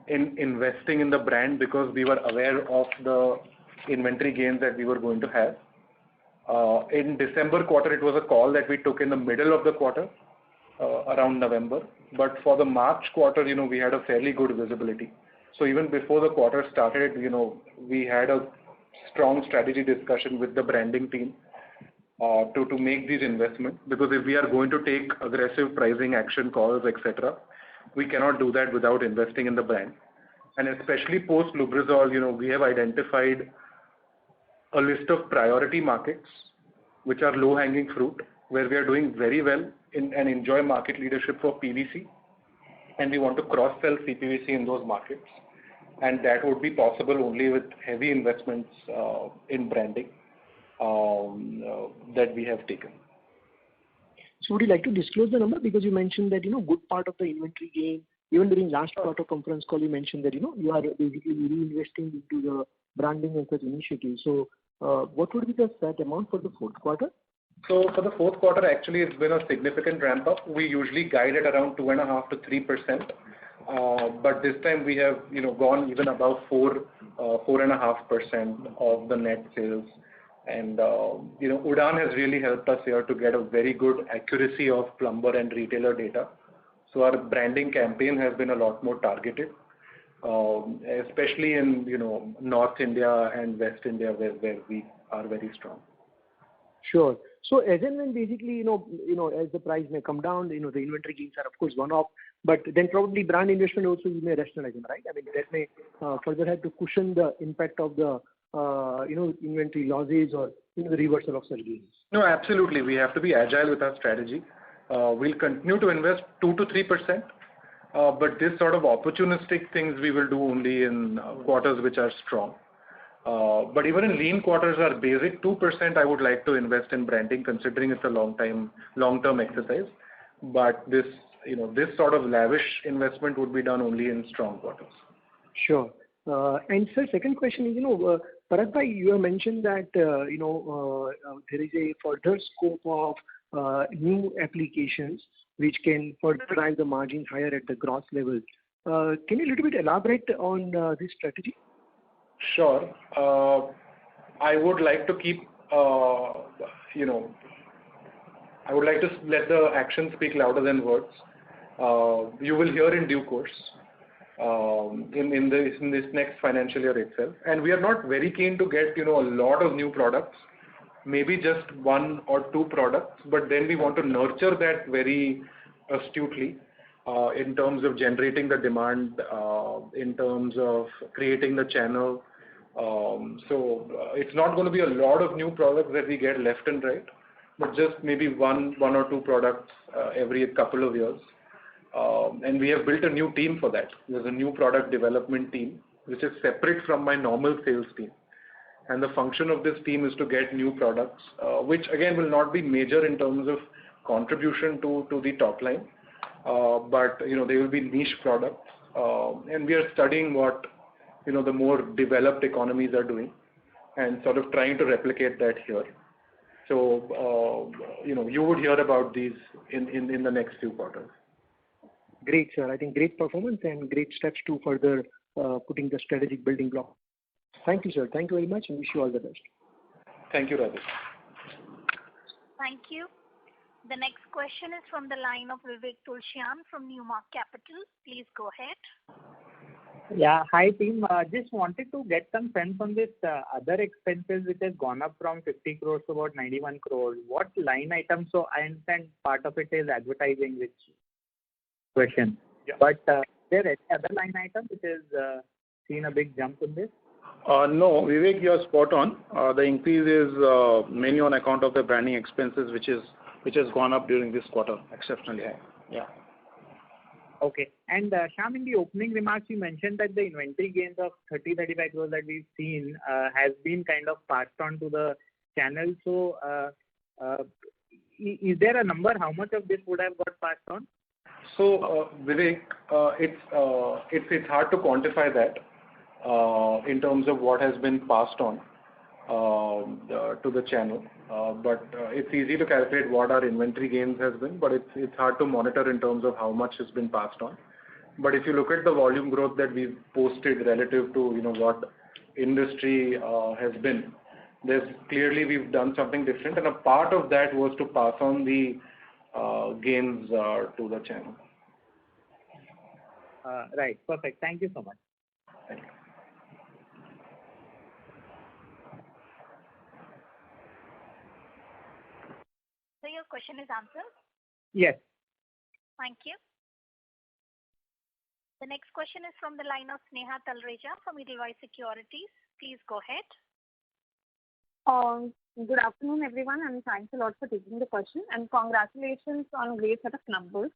in investing in the brand because we were aware of the inventory gains that we were going to have. In December quarter, it was a call that we took in the middle of the quarter, around November. But for the March quarter, we had a fairly good visibility. So even before the quarter started, we had a strong strategy discussion with the branding team to make these investments, because if we are going to take aggressive pricing action calls, etc., we cannot do that without investing in the brand. And especially post Lubrizol, we have identified a list of priority markets which are low-hanging fruit, where we are doing very well and enjoy market leadership for PVC, and we want to cross-sell CPVC in those markets. And that would be possible only with heavy investments in branding that we have taken. So would you like to disclose the number? Because you mentioned that, good part of the inventory gain, even during last quarter conference call, you mentioned that, you are basically reinvesting into the branding and such initiatives. So what would be the set amount for the fourth quarter? So for the fourth quarter, actually, it's been a significant ramp up. We usually guide at around 2.5 to 3%. But this time we have, gone even above 4.5% of the net sales. And, Udaan has really helped us here to get a very good accuracy of plumber and retailer data. So our branding campaign has been a lot more targeted, especially in, North India and West India where we are very strong. Sure. So as and when basically, as the price may come down, the inventory gains are of course one-off, but then probably brand investment also you may rationalize them, right? I mean, that may further have to cushion the impact of the, inventory losses or, the reversal of such gains. No, absolutely. We have to be agile with our strategy. We'll continue to invest 2 to 3%, but this sort of opportunistic things we will do only in quarters which are strong. But even in lean quarters are basic, 2% I would like to invest in branding, considering it's a long-term exercise. But this sort of lavish investment would be done only in strong quarters. Sure. And sir, second question is, Parag bhai, you have mentioned that, there is a further scope of new applications which can further drive the margins higher at the gross level. Can you a little bit elaborate on this strategy? Sure. I would like to keep, I would like to let the actions speak louder than words. You will hear in due course in this next financial year itself. And we are not very keen to get, a lot of new products, maybe just 1 or 2 products, but then we want to nurture that very astutely in terms of generating the demand, in terms of creating the channel. So it's not going to be a lot of new products that we get left and right, but just maybe one or 2 products every couple of years. And we have built a new team for that. There's a new product development team, which is separate from my normal sales team. And the function of this team is to get new products, which again will not be major in terms of contribution to the top line. But, they will be niche products. And we are studying what, the more developed economies are doing and sort of trying to replicate that here. So, you would hear about these in the next few quarters. Great, sir. I think great performance and great steps to further putting the strategic building block. Thank you, sir. Thank you very much and wish you all the best. Thank you, Rajesh. Thank you. The next question is from the line of Vivek Tulsyan from Newmark Capital. Please go ahead. Yeah, hi team. Just wanted to get some sense on this other expenses which has gone up from 50 crores to about 91 crores. What line item? So I understand part of it is advertising, which question. Yeah. But there any other line item which has seen a big jump in this? No, Vivek, you are spot on. The increase is mainly on account of the branding expenses, which has gone up during this quarter, exceptionally high. Yeah. Okay. And Shyam, in the opening remarks, you mentioned that the inventory gains of 30-35 crores that we've seen has been kind of passed on to the channel. So, is there a number? How much of this would have got passed on? So, Vivek, it's hard to quantify that in terms of what has been passed on to the channel. But it's easy to calculate what our inventory gains has been, but it's hard to monitor in terms of how much has been passed on. But if you look at the volume growth that we've posted relative to what industry has been, there's clearly we've done something different, and a part of that was to pass on the gains to the channel. Right. Perfect. Thank you so much. Thank you. So your question is answered? Yes. Thank you. The next question is from the line of Sneha Talreja from Edelweiss Securities. Please go ahead. Good afternoon, everyone, and thanks a lot for taking the question, and congratulations on a great set of numbers.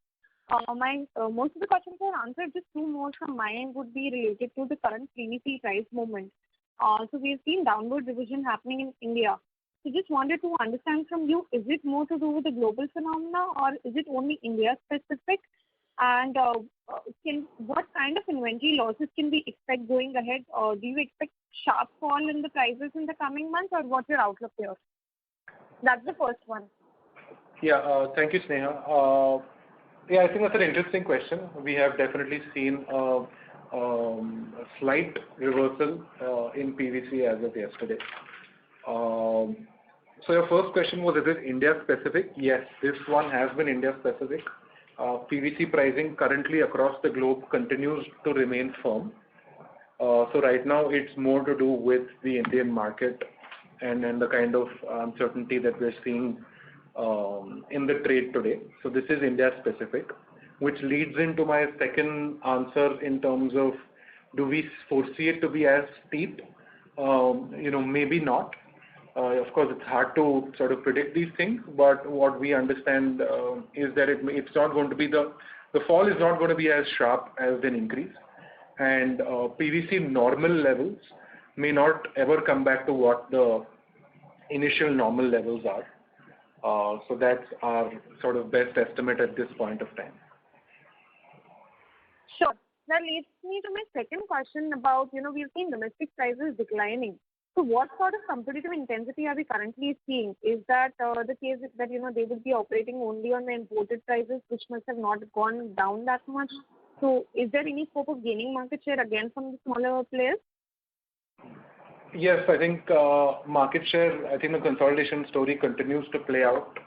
Most of the questions are answered. Just 2 more from my end would be related to the current PVC price movement. So we've seen downward revision happening in India. So just wanted to understand from you, is it more to do with the global phenomena or is it only India specific? And what kind of inventory losses can we expect going ahead? Do you expect sharp fall in the prices in the coming months, or what's your outlook here? That's the first one. Yeah, thank you, Sneha. Yeah, I think that's an interesting question. We have definitely seen a slight reversal in PVC as of yesterday. So your first question was, is it India specific? Yes, this one has been India specific. PVC pricing currently across the globe continues to remain firm. So right now it's more to do with the Indian market and the kind of uncertainty that we're seeing in the trade today. So this is India specific, which leads into my second answer in terms of, do we foresee it to be as steep? Maybe not. Of course, it's hard to sort of predict these things, but what we understand is that it's not going to be the fall is not going to be as sharp as an increase, and PVC normal levels may not ever come back to what the initial normal levels are. So that's our sort of best estimate at this point of time. Sure. That leads me to my second question about, we've seen domestic prices declining. So what sort of competitive intensity are we currently seeing? Is that the case that, they would be operating only on the imported prices, which must have not gone down that much? So is there any scope of gaining market share again from the smaller players? Yes, I think market share, I think the consolidation story continues to play out.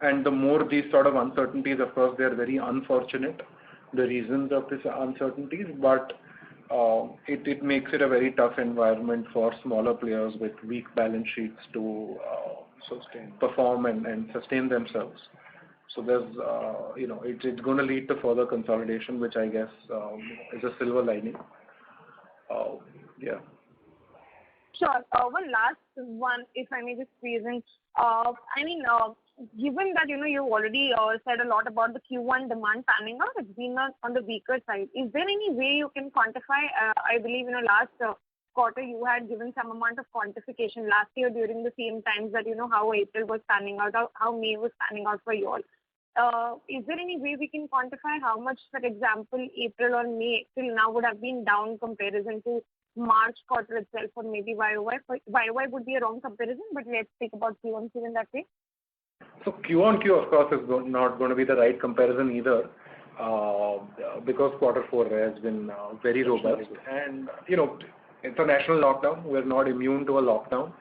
And the more these sort of uncertainties, of course, they are very unfortunate, the reasons of these uncertainties, but it makes it a very tough environment for smaller players with weak balance sheets to perform and sustain themselves. So there's, it's going to lead to further consolidation, which I guess is a silver lining. Yeah. Sure. One last one, if I may just squeeze in. Given that, you've already said a lot about the Q1 demand panning out, it's been on the weaker side. Is there any way you can quantify? I believe, last quarter you had given some amount of quantification last year during the same times that, how April was panning out, how May was panning out for you all. Is there any way we can quantify how much, for example, April or May till now would have been down comparison to March quarter itself, or maybe YOY? YOY would be a wrong comparison, but let's think about Q-on-Q in that way. So Q-on-Q, of course, is not going to be the right comparison either, because quarter 4 has been very robust. And, it's a national lockdown. We're not immune to a lockdown.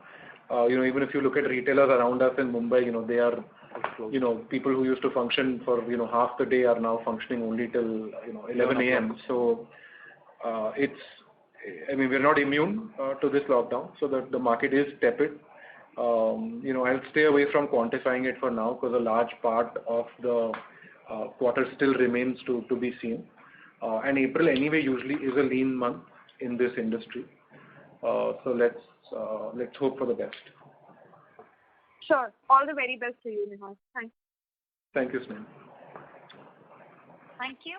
Even if you look at retailers around us in Mumbai, they are, people who used to function for, half the day are now functioning only till, 11 a.m. So we're not immune to this lockdown, so that the market is tepid. I'll stay away from quantifying it for now because a large part of the quarter still remains to be seen. And April anyway usually is a lean month in this industry. So let's hope for the best. Sure. All the very best to you, Nihal. Thanks. Thank you, Sneha. Thank you.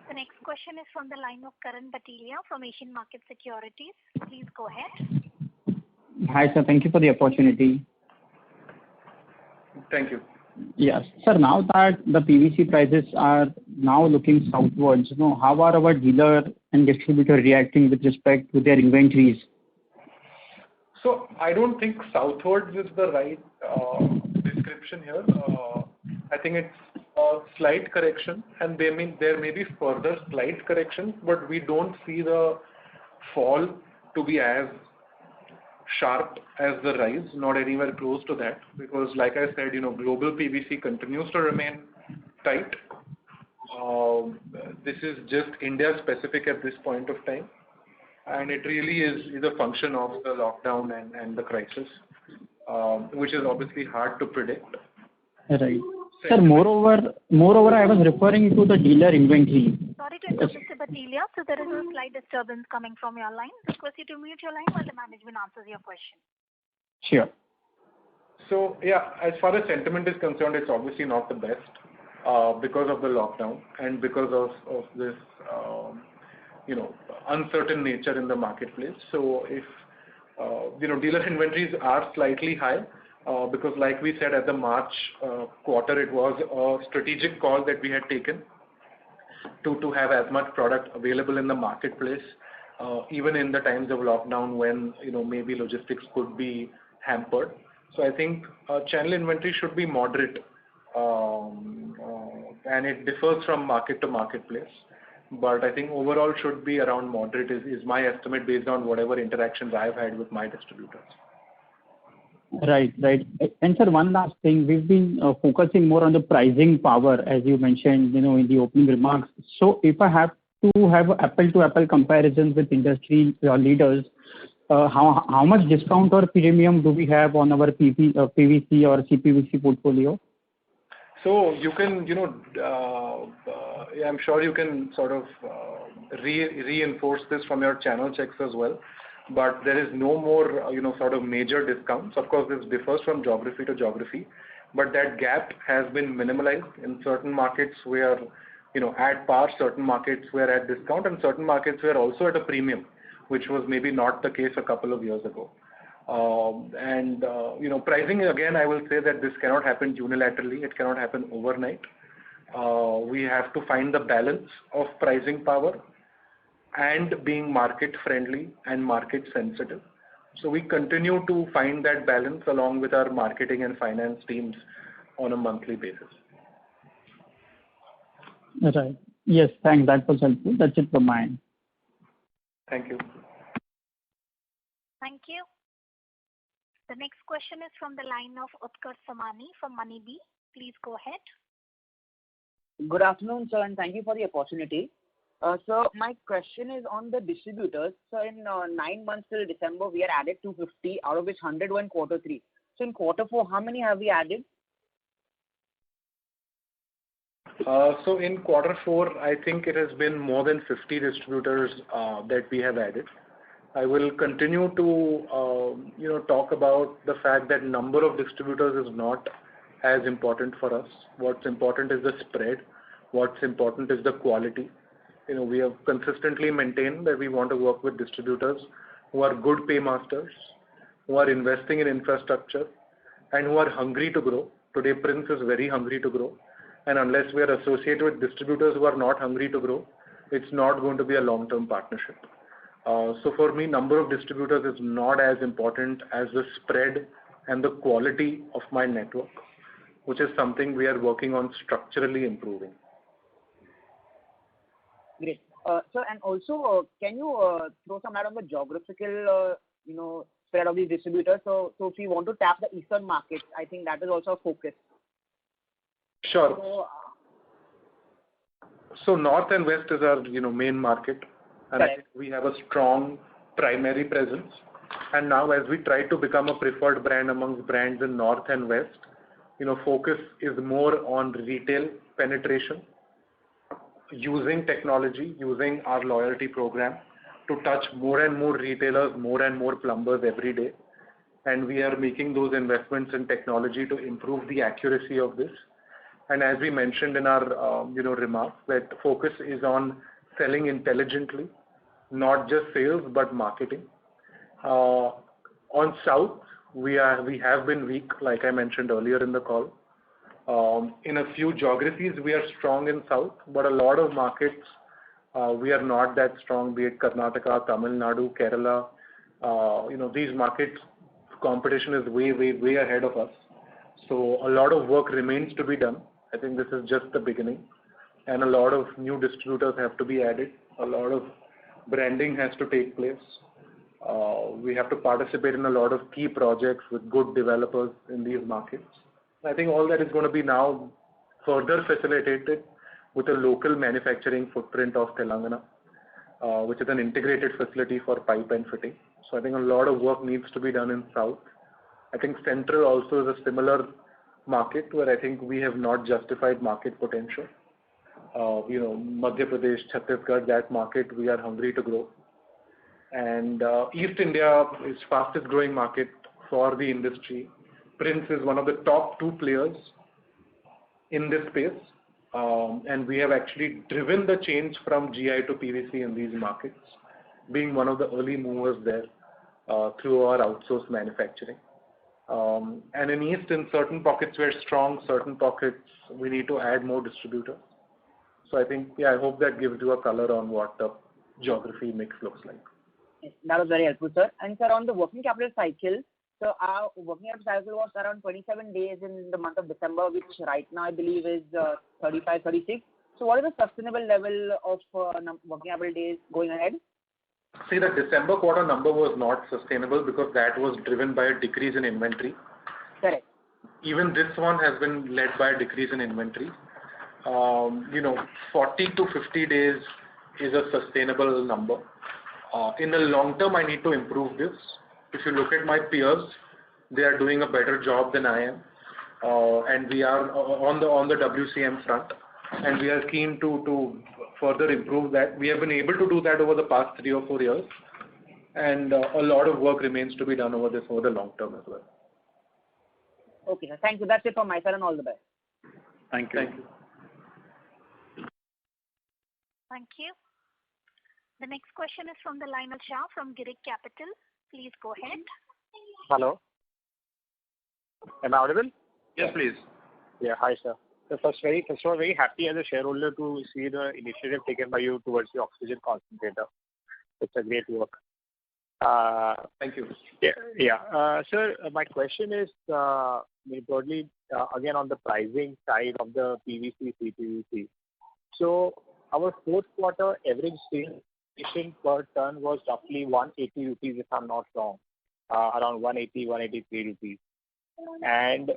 The next question is from the line of Karan Bhatelia from Asian Market Securities. Please go ahead. Hi, sir. Thank you for the opportunity. Thank you. Yes. Sir, now that the PVC prices are now looking southwards, how are our dealer and distributor reacting with respect to their inventories? So I don't think southwards is the right description here. I think it's a slight correction, and there may be further slight corrections, but we don't see the fall to be as sharp as the rise, not anywhere close to that, because like I said, global PVC continues to remain tight. This is just India specific at this point of time, and it really is a function of the lockdown and the crisis, which is obviously hard to predict. Right. Sir, moreover, I was referring to the dealer inventory. Sorry to interrupt, Mr. Bhatelia. So there is a slight disturbance coming from your line. Request you to mute your line while the management answers your question. Sure. So yeah, as far as sentiment is concerned, it's obviously not the best because of the lockdown and because of this uncertain nature in the marketplace. So if dealer inventories are slightly high, because like we said at the March quarter, it was a strategic call that we had taken to have as much product available in the marketplace, even in the times of lockdown when maybe logistics could be hampered. So I think channel inventory should be moderate, and it differs from market to marketplace. But I think overall should be around moderate is my estimate based on whatever interactions I've had with my distributors. Right. And sir, one last thing, we've been focusing more on the pricing power, as you mentioned, in the opening remarks. So if I have to have apple-to-apple comparisons with industry leaders, how much discount or premium do we have on our PVC or CPVC portfolio? So you can, I'm sure you can sort of reinforce this from your channel checks as well. But there is no more, sort of major discounts. Of course, this differs from geography to geography, but that gap has been minimalized in certain markets where, at par, certain markets were at discount, and certain markets were also at a premium, which was maybe not the case a couple of years ago. Pricing, again, I will say that this cannot happen unilaterally. It cannot happen overnight. We have to find the balance of pricing power and being market friendly and market sensitive. So we continue to find that balance along with our marketing and finance teams on a monthly basis. Right. Yes, thanks. That was helpful. That's it from my end. Thank you. Thank you. The next question is from the line of Utkarsh Samani from Moneybee. Please go ahead. Good afternoon, sir, and thank you for the opportunity. So my question is on the distributors. So in 9 months till December, we had added 250, out of which 100 were in quarter 3. So in quarter 4, how many have we added? So in quarter 4, I think it has been more than 50 distributors that we have added. I will continue to, talk about the fact that number of distributors is not as important for us. What's important is the spread. What's important is the quality. We have consistently maintained that we want to work with distributors who are good paymasters, who are investing in infrastructure, and who are hungry to grow. Today, Prince is very hungry to grow. And unless we are associated with distributors who are not hungry to grow, it's not going to be a long-term partnership. So for me, number of distributors is not as important as the spread and the quality of my network, which is something we are working on structurally improving. Great. Sir, and also, can you throw some light on the geographical, spread of these distributors? So if we want to tap the eastern markets, I think that is also a focus. Sure. So north and west is our, main market, and I think we have a strong primary presence. And now, as we try to become a preferred brand amongst brands in north and west, focus is more on retail penetration, using technology, using our loyalty program to touch more and more retailers, more and more plumbers every day. And we are making those investments in technology to improve the accuracy of this. And as we mentioned in our remarks, that focus is on selling intelligently, not just sales but marketing. On south, we have been weak, like I mentioned earlier in the call. In a few geographies, we are strong in south, but a lot of markets we are not that strong. Be it Karnataka, Tamil Nadu, Kerala. These markets, competition is way ahead of us. So a lot of work remains to be done. I think this is just the beginning, and a lot of new distributors have to be added. A lot of branding has to take place. We have to participate in a lot of key projects with good developers in these markets. I think all that is going to be now further facilitated with a local manufacturing footprint of Telangana, which is an integrated facility for pipe and fitting. So I think a lot of work needs to be done in south. I think central also is a similar market where I think we have not justified market potential. Madhya Pradesh, Chhattisgarh, that market we are hungry to grow. And East India is fastest growing market for the industry. Prince is one of the top 2 players in this space, and we have actually driven the change from GI to PVC in these markets, being one of the early movers there through our outsourced manufacturing. And in East, in certain pockets we're strong, certain pockets we need to add more distributors. So I think, I hope that gives you a color on what the geography mix looks like. That was very helpful, sir. And sir, on the working capital cycle, so our working capital cycle was around 27 days in the month of December, which right now I believe is 35, 36. So what is the sustainable level of working capital days going ahead? See, the December quarter number was not sustainable because that was driven by a decrease in inventory. Correct. Even this one has been led by a decrease in inventory. 40 to 50 days is a sustainable number. In the long term, I need to improve this. If you look at my peers, they are doing a better job than I am, and we are on the WCM front, and we are keen to further improve that. We have been able to do that over the past 3 or 4 years, and a lot of work remains to be done over the long term as well. Okay, sir. Thank you. That's it from my side, and all the best. Thank you. Thank you. Thank you. The next question is from the line of Shah from Girik Capital. Please go ahead. Hello. Am I audible? Yes, please. Yeah. Hi, sir. So first of all, very happy as a shareholder to see the initiative taken by you towards the oxygen concentrator. It's a great work. Thank you. Yeah. Sir, my question is broadly again on the pricing side of the PVC, CPVC. So our fourth quarter average sales per ton was roughly 180 rupees, if I'm not wrong, around 180, 183 rupees. And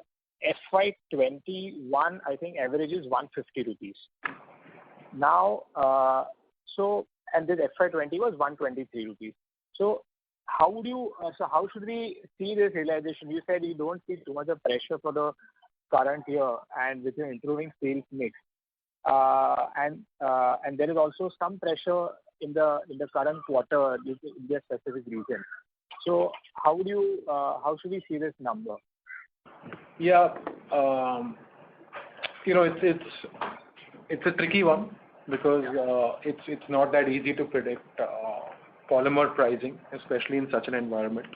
FY21, I think average is 150 rupees. Now, and this FY20 was 123 rupees. So how should we see this realization? You said you don't see too much of pressure for the current year, and with your improving sales mix, and there is also some pressure in the current quarter due to India specific region. So how should we see this number? Yeah, it's a tricky one because it's not that easy to predict polymer pricing, especially in such an environment.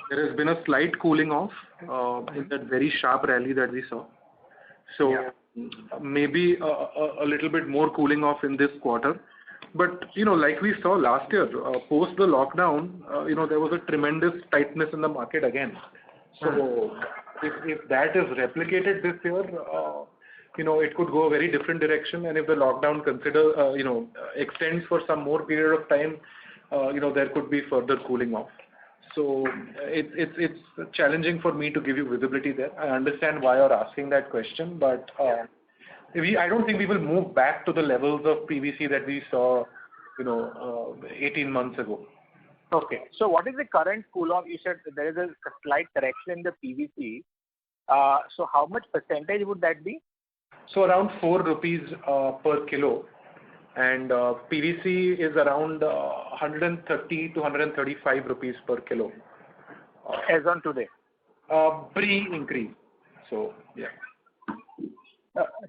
There has been a slight cooling off in that very sharp rally that we saw. So maybe a little bit more cooling off in this quarter. But, like we saw last year, post the lockdown, there was a tremendous tightness in the market again. So if that is replicated this year, it could go a very different direction. And if the lockdown extends for some more period of time, there could be further cooling off. So it's challenging for me to give you visibility there. I understand why you're asking that question, but I don't think we will move back to the levels of PVC that we saw, 18 months ago. Okay. So what is the current cool off? You said there is a slight correction in the PVC. So how much percentage would that be? So around 4 rupees per kilo. And PVC is around 130 to 135 rupees per kilo. As on today? Pre-increase. So, yeah.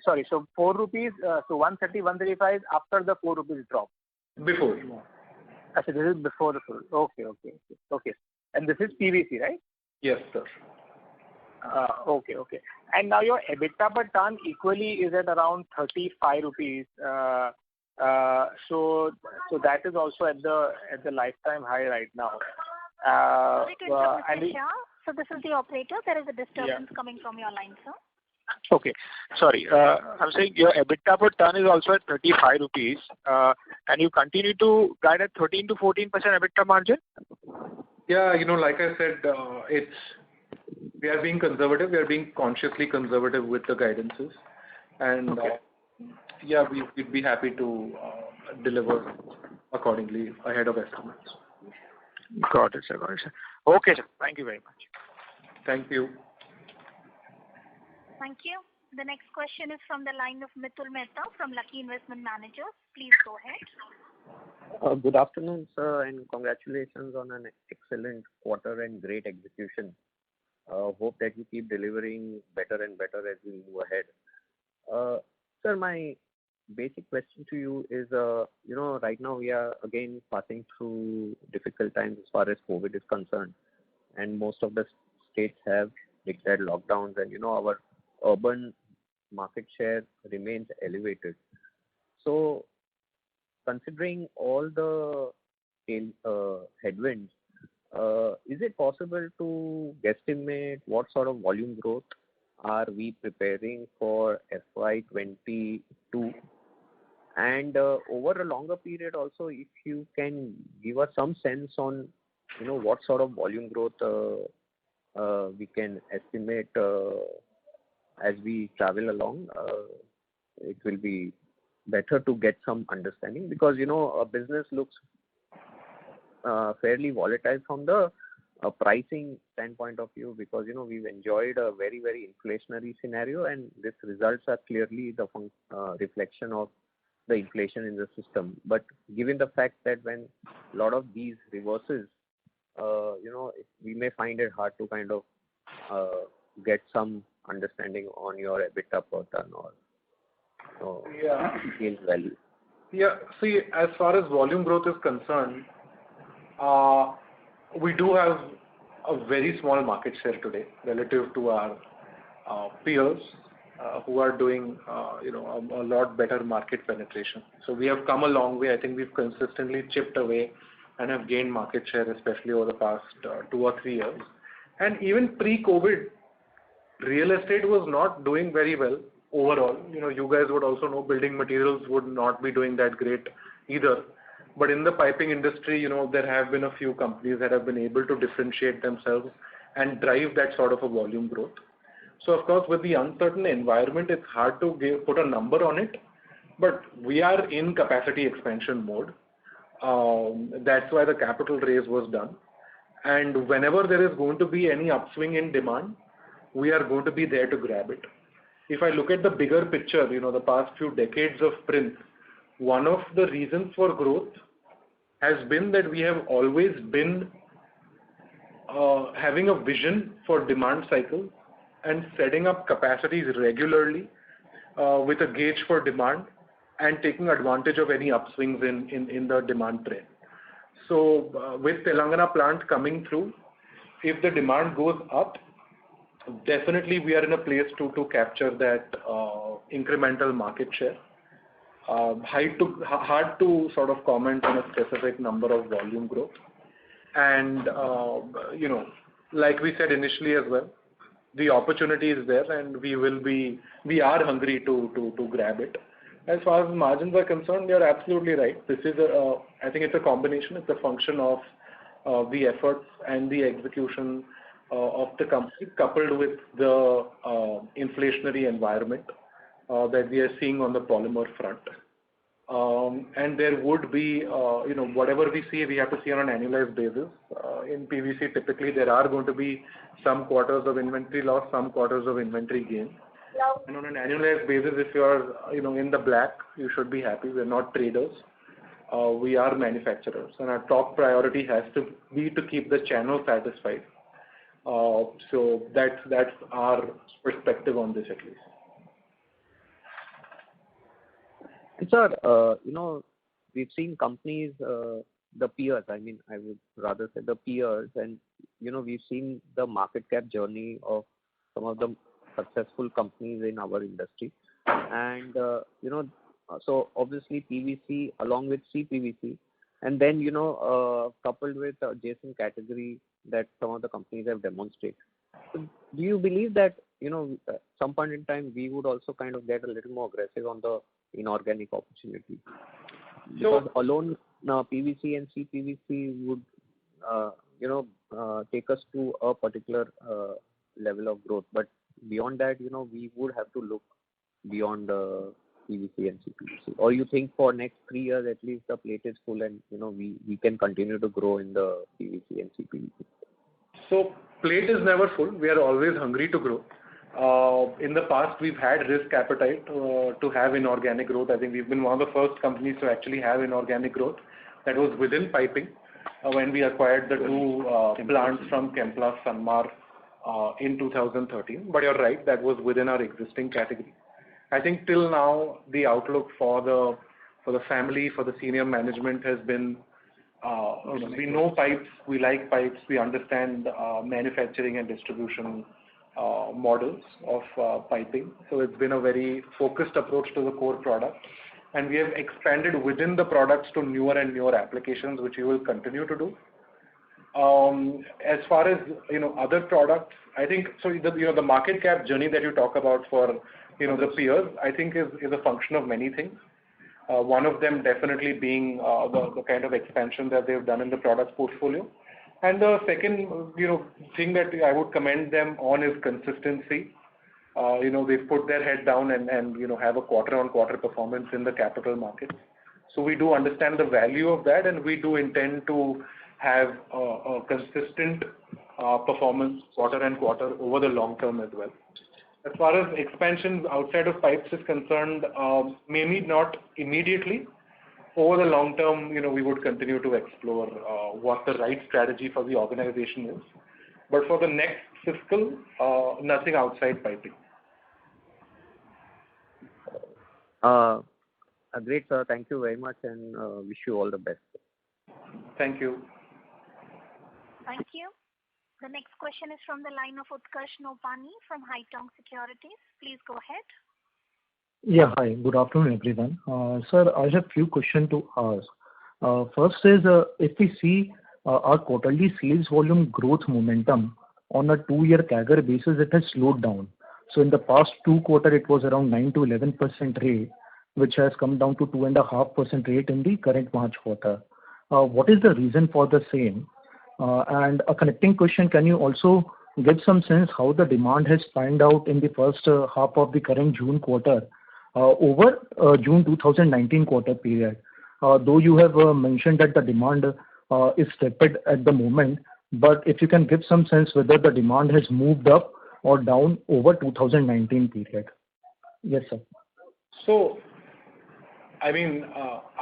Sorry, so 4 rupees, so 130, 135 after the 4 rupees drop? Before. Actually, this is before the 4. Okay. And this is PVC, right? Yes, sir. Okay. And now your EBITDA per ton equally is at around 35 rupees. So that is also at the lifetime high right now. Sorry to interrupt, Mr. Shah. So this is the operator. There is a disturbance coming from your line, sir. Okay. Sorry. I'm saying your EBITDA per ton is also at 35 rupees, and you continue to guide at 13 to 14% EBITDA margin? Yeah, like I said, we are being conservative. We are being consciously conservative with the guidances. And we'd be happy to deliver accordingly ahead of estimates. Got it, sir. Okay, sir. Thank you very much. Thank you. Thank you. The next question is from the line of Mitul Mehta from Lucky Investment Managers. Please go ahead. Good afternoon, sir, and congratulations on an excellent quarter and great execution. Hope that you keep delivering better and better as we move ahead. Sir, my basic question to you is, right now we are again passing through difficult times as far as COVID is concerned, and most of the states have declared lockdowns, and our urban market share remains elevated. So, considering all the headwinds, is it possible to guesstimate what sort of volume growth are we preparing for FY22? And over a longer period also, if you can give us some sense on, what sort of volume growth we can estimate as we travel along, it will be better to get some understanding because, a business looks fairly volatile from the pricing standpoint of view, because we've enjoyed a very, very inflationary scenario, and these results are clearly the reflection of the inflation in the system. But given the fact that when a lot of these reverses, we may find it hard to kind of get some understanding on your EBITDA per ton or sales value. Yeah. See, as far as volume growth is concerned, we do have a very small market share today relative to our peers who are doing a lot better market penetration. So we have come a long way. I think we've consistently chipped away and have gained market share, especially over the past 2 or 3 years. And even pre-COVID, real estate was not doing very well overall. You guys would also know building materials would not be doing that great either. But in the piping industry, there have been a few companies that have been able to differentiate themselves and drive that sort of a volume growth. So of course, with the uncertain environment, it's hard to put a number on it, but we are in capacity expansion mode. That's why the capital raise was done. And whenever there is going to be any upswing in demand, we are going to be there to grab it. If I look at the bigger picture, the past few decades of Prince, one of the reasons for growth has been that we have always been having a vision for demand cycles and setting up capacities regularly with a gauge for demand and taking advantage of any upswings in the demand trend. So with Telangana plant coming through, if the demand goes up, definitely we are in a place to capture that incremental market share. Hard to sort of comment on a specific number of volume growth. And, like we said initially as well, the opportunity is there and we are hungry to grab it. As far as margins are concerned, you're absolutely right. This is I think it's a combination. It's a function of the efforts and the execution of the company coupled with the inflationary environment that we are seeing on the polymer front. And there would be, whatever we see, we have to see on an annualized basis. In PVC, typically there are going to be some quarters of inventory loss, some quarters of inventory gain. And on an annualized basis, if you are, in the black, you should be happy. We're not traders. We are manufacturers, and our top priority has to be to keep the channel satisfied. So that's our perspective on this at least. And sir, we've seen companies, the peers, I would rather say the peers, and, we've seen the market cap journey of some of the successful companies in our industry. And, so obviously PVC along with CPVC, and then, coupled with adjacent category that some of the companies have demonstrated. So do you believe that, some point in time we would also kind of get a little more aggressive on the inorganic opportunity? Because alone PVC and CPVC would, take us to a particular level of growth. But beyond that, we would have to look beyond PVC and CPVC. Or you think for next 3 years at least the plate is full and, we can continue to grow in the PVC and CPVC? So plate is never full. We are always hungry to grow. In the past, we've had risk appetite to have inorganic growth. I think we've been one of the first companies to actually have inorganic growth. That was within piping when we acquired the 2 plants from Chemplast Sanmar in 2013. But you're right, that was within our existing category. I think till now the outlook for the family, for the senior management has been, we know pipes, we like pipes, we understand manufacturing and distribution models of piping. So it's been a very focused approach to the core product, and we have expanded within the products to newer and newer applications, which we will continue to do. As far as other products, I think so. The market cap journey that you talk about for the peers, I think is a function of many things. One of them definitely being the kind of expansion that they've done in the product portfolio. And the second, thing that I would commend them on is consistency. They've put their head down and have a quarter-on-quarter performance in the capital markets. So we do understand the value of that, and we do intend to have a consistent performance quarter and quarter over the long term as well. As far as expansion outside of pipes is concerned, maybe not immediately. Over the long term, we would continue to explore what the right strategy for the organization is. But for the next fiscal, nothing outside piping. Great, sir. Thank you very much and wish you all the best. Thank you. Thank you. The next question is from the line of Utkarsh Nopany from Haitong Securities. Please go ahead. Yeah, hi. Good afternoon, everyone. Sir, I have few questions to ask. First is, if we see our quarterly sales volume growth momentum on a 2-year CAGR basis, it has slowed down. So in the past 2 quarters, it was around 9 to 11% rate, which has come down to 2.5% rate in the current March quarter. What is the reason for the same? And a connecting question, can you also give some sense how the demand has panned out in the first half of the current June quarter over June 2019 quarter period? Though you have mentioned that the demand is tepid at the moment, but if you can give some sense whether the demand has moved up or down over 2019 period. Yes, sir. So, I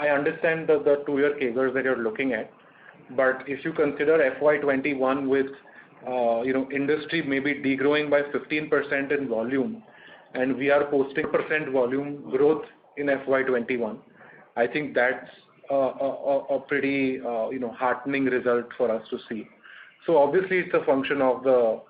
understand the 2-year CAGRs that you're looking at, but if you consider FY21 with industry maybe degrowing by 15% in volume, and we are posting % volume growth in FY21, I think that's a pretty heartening result for us to see. So obviously it's a function of the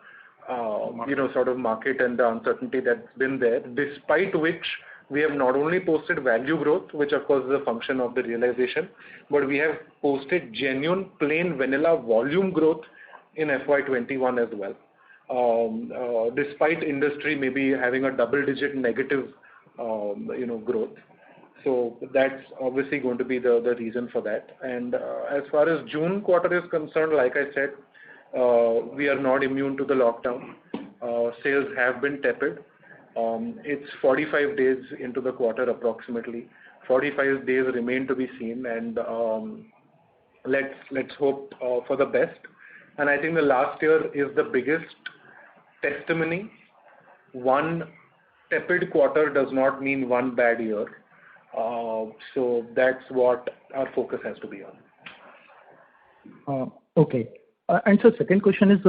sort of market and the uncertainty that's been there, despite which we have not only posted value growth, which of course is a function of the realization, but we have posted genuine plain vanilla volume growth in FY21 as well, despite industry maybe having a double-digit negative growth. So that's obviously going to be the reason for that. And as far as June quarter is concerned, like I said, we are not immune to the lockdown. Sales have been tepid. It's 45 days into the quarter approximately. 45 days remain to be seen, and let's hope for the best. And I think the last year is the biggest testimony. One tepid quarter does not mean one bad year. So that's what our focus has to be on. Okay. And so second question is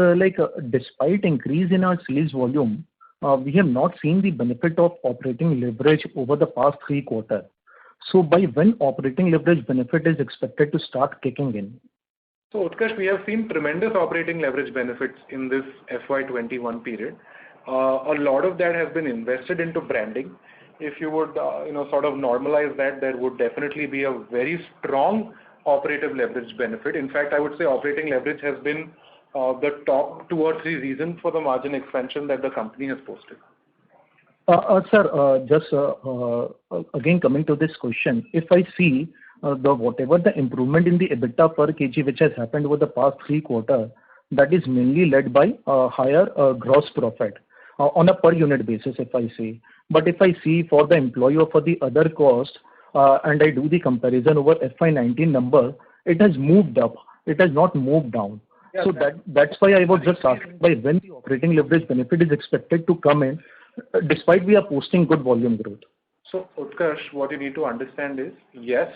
despite increase in our sales volume, we have not seen the benefit of operating leverage over the past 3 quarters. So by when operating leverage benefit is expected to start kicking in? So Utkarsh, we have seen tremendous operating leverage benefits in this FY21 period. A lot of that has been invested into branding. If you would sort of normalize that, there would definitely be a very strong operative leverage benefit. In fact, I would say operating leverage has been the top 2 or 3 reasons for the margin expansion that the company has posted. Sir, just again coming to this question, if I see whatever the improvement in the EBITDA per kg which has happened over the past 3 quarters, that is mainly led by higher gross profit on a per unit basis, if I see. But if I see for the employee or for the other cost, and I do the comparison over FY19 number, it has moved up. It has not moved down. Yeah, so that's why I was just asking by when the operating leverage benefit is expected to come in, despite we are posting good volume growth. So Utkarsh, what you need to understand is, yes,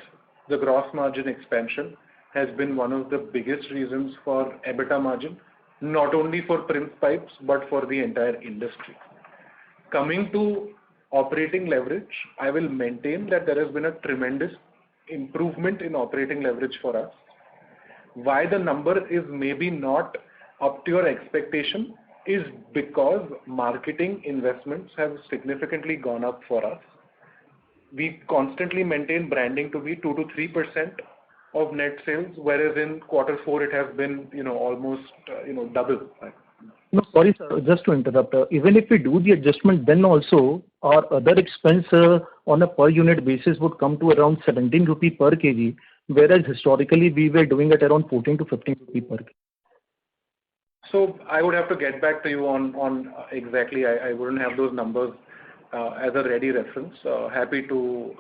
the gross margin expansion has been one of the biggest reasons for EBITDA margin, not only for Prince Pipes, but for the entire industry. Coming to operating leverage, I will maintain that there has been a tremendous improvement in operating leverage for us. Why the number is maybe not up to your expectation is because marketing investments have significantly gone up for us. We constantly maintain branding to be 2 to 3% of net sales, whereas in Q4 it has been almost double. No, sorry sir, just to interrupt. Even if we do the adjustment, then also our other expense on a per unit basis would come to around 17 rupee per kg, whereas historically we were doing it around 14 to 15 rupee per kg. So I would have to get back to you on exactly. I wouldn't have those numbers as a ready reference. Happy to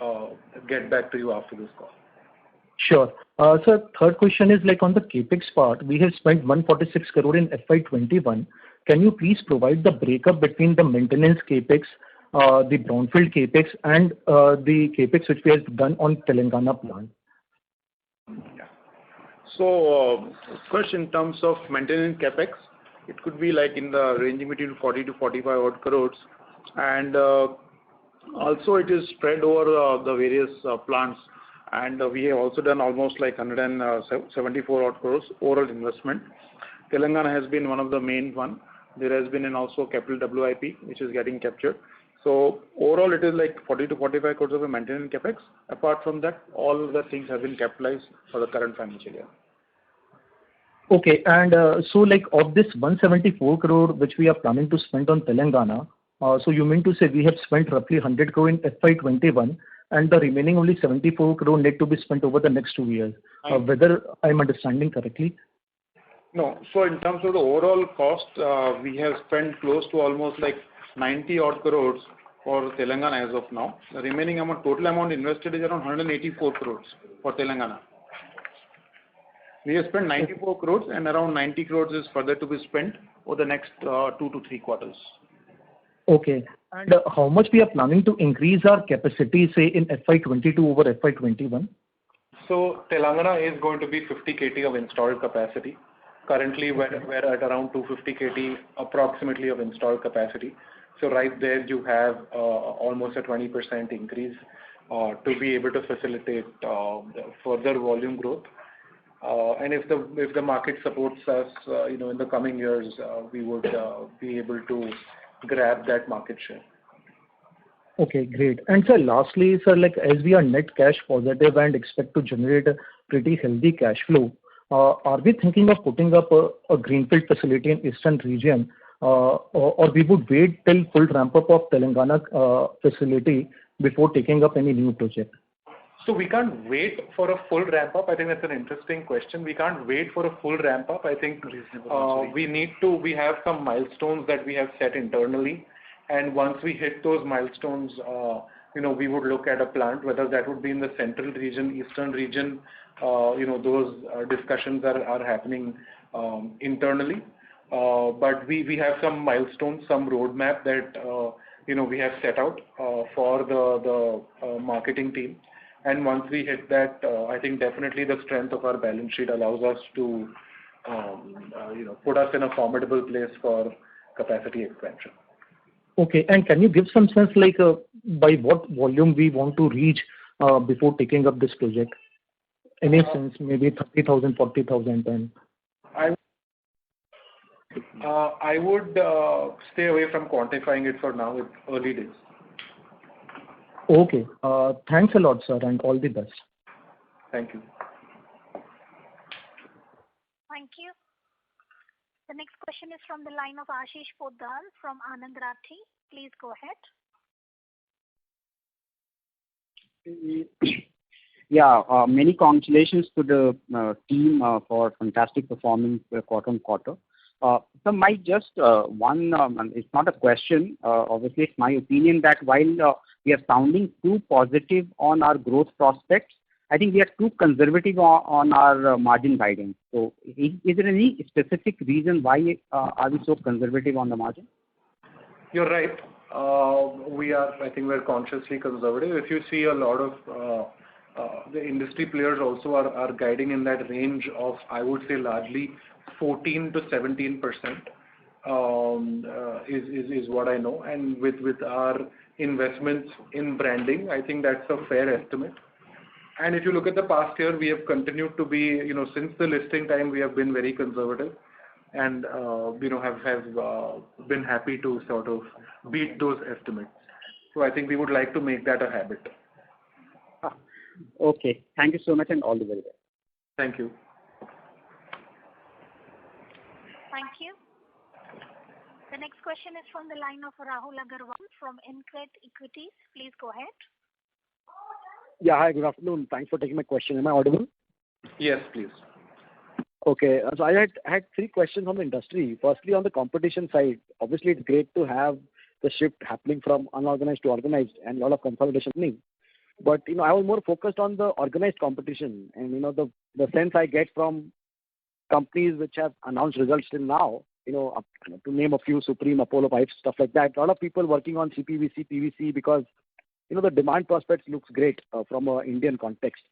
get back to you after this call. Sure. Sir, third question is like on the CapEx part, we have spent 146 crore in FY21. Can you please provide the breakup between the maintenance CapEx, the brownfield CapEx, and the CapEx which we have done on Telangana plant? So, first in terms of maintenance capex, it could be like in the ranging between 40 to 45 odd crores, and also it is spread over the various plants, and we have also done almost like 174 odd crores overall investment. Telangana has been one of the main one. There has been an also capital WIP which is getting captured. So overall it is like 40 to 45 crores of a maintenance capex. Apart from that, all the things have been capitalized for the current financial year. Okay, and so like of this 174 crore which we are planning to spend on Telangana, so you mean to say we have spent roughly 100 crore in FY21 and the remaining only 74 crore need to be spent over the next 2 years, whether I'm understanding correctly? No, so in terms of the overall cost, we have spent close to almost like 90 odd crores for Telangana as of now. The remaining amount, total amount invested is around 184 crores for Telangana. We have spent 94 crores and around 90 crores is further to be spent over the next 2 to 3 quarters. Okay. And how much we are planning to increase our capacity, say, in FY22 over FY21? So Telangana is going to be 50 KT of installed capacity. Currently, we're at around 250 KT approximately of installed capacity. So right there, you have almost a 20% increase to be able to facilitate further volume growth. And if the market supports us, in the coming years, we would be able to grab that market share. Okay, great. And sir, lastly, sir, like as we are net cash positive and expect to generate a pretty healthy cash flow, are we thinking of putting up a greenfield facility in eastern region, or we would wait till full ramp up of Telangana facility before taking up any new project? So we can't wait for a full ramp up. I think that's an interesting question. We can't wait for a full ramp up. I think we have some milestones that we have set internally. And once we hit those milestones, we would look at a plant, whether that would be in the central region, eastern region, those discussions are happening internally. But we have some milestones, some roadmap that, we have set out for the marketing team. And once we hit that, I think definitely the strength of our balance sheet allows us to, put us in a formidable place for capacity expansion. Okay, and can you give some sense like by what volume we want to reach before taking up this project? Any sense, maybe 30,000, 40,000 then? I would stay away from quantifying it for now. It's early days. Okay. Thanks a lot, sir, and all the best. Thank you. Thank you. The next question is from the line of Ashish Poddar from Anand Rathi. Please go ahead. Yeah, many congratulations to the team for fantastic performance quarter on quarter. So my just one, it's not a question, obviously it's my opinion that while we are sounding too positive on our growth prospects, I think we are too conservative on our margin guidance. So is there any specific reason why are we so conservative on the margin? You're right. I think we're consciously conservative. If you see a lot of the industry players also are guiding in that range of, I would say, largely 14 to 17% is what I know. And with our investments in branding, I think that's a fair estimate. And if you look at the past year, we have continued to be, since the listing time, we have been very conservative and, have been happy to sort of beat those estimates. So I think we would like to make that a habit. Okay. Thank you so much and all the very best. Thank you. Thank you. The next question is from the line of Rahul Agarwal from InCred Equities. Please go ahead. Yeah, hi, good afternoon. Thanks for taking my question. Am I audible? Yes, please. Okay, so I had 3 questions on the industry. Firstly, on the competition side, obviously it's great to have the shift happening from unorganized to organized and a lot of consolidation happening. But I was more focused on the organized competition, and the sense I get from companies which have announced results till now, to name a few, Supreme, Apollo Pipes, stuff like that. A lot of people working on CPVC, PVC because the demand prospects looks great from an Indian context.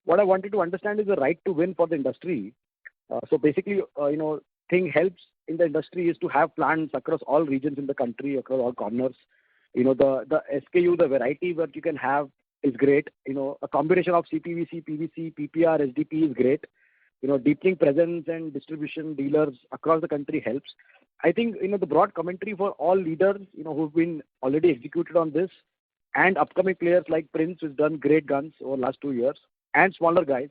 What I wanted to understand is the right to win for the industry. So basically, thing helps in the industry is to have plants across all regions in the country, across all corners. The SKU, the variety that you can have is great. A combination of CPVC, PVC, PPR, SDP is great. Deepening presence and distribution dealers across the country helps. I think, the broad commentary for all leaders, who've been already executed on this, and upcoming players like Prince, who's done great guns over the last 2 years, and smaller guys,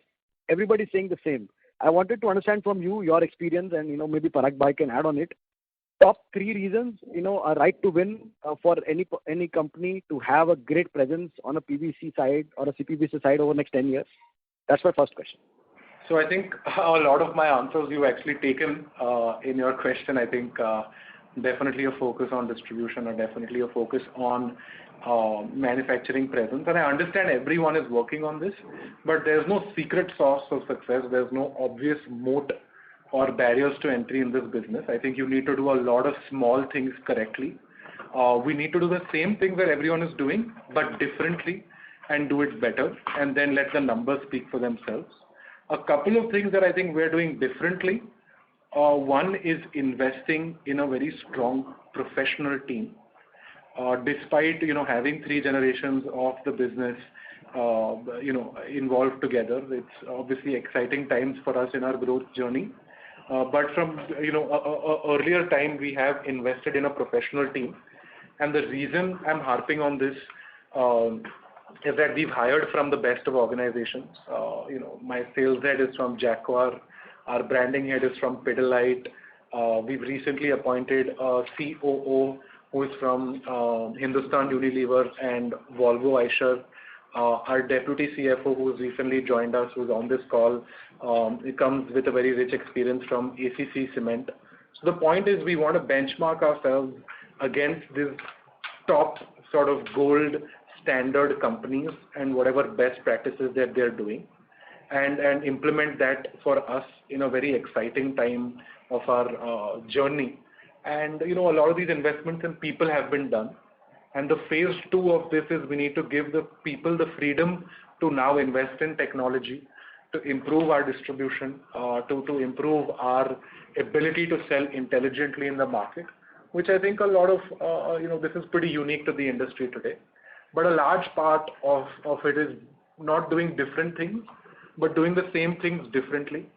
everybody's saying the same. I wanted to understand from you, your experience, and, maybe Parag Bhai can add on it. Top 3 reasons, a right to win for any company to have a great presence on a PVC side or a CPVC side over the next 10 years. That's my first question. So I think a lot of my answers you've actually taken in your question. I think definitely a focus on distribution, or definitely a focus on manufacturing presence. And I understand everyone is working on this, but there's no secret sauce of success. There's no obvious moat or barriers to entry in this business. I think you need to do a lot of small things correctly. We need to do the same thing that everyone is doing, but differently, and do it better, and then let the numbers speak for themselves. A couple of things that I think we're doing differently. One is investing in a very strong professional team. Despite having 3 generations of the business involved together, it's obviously exciting times for us in our growth journey. But from earlier time, we have invested in a professional team, and the reason I'm harping on this is that we've hired from the best of organizations. My sales head is from Jaguar, our branding head is from Pidilite. We've recently appointed a COO who is from Hindustan Unilever and Volvo Eicher. Our deputy CFO, who's recently joined us, who's on this call, he comes with a very rich experience from ACC Cement. So the point is, we want to benchmark ourselves against this top sort of gold standard companies and whatever best practices that they're doing, and implement that for us in a very exciting time of our journey. And a lot of these investments in people have been done. And the phase 2 of this is we need to give the people the freedom to now invest in technology, to improve our distribution, to improve our ability to sell intelligently in the market, which I think a lot of, this is pretty unique to the industry today. But a large part of it is not doing different things, but doing the same things differently,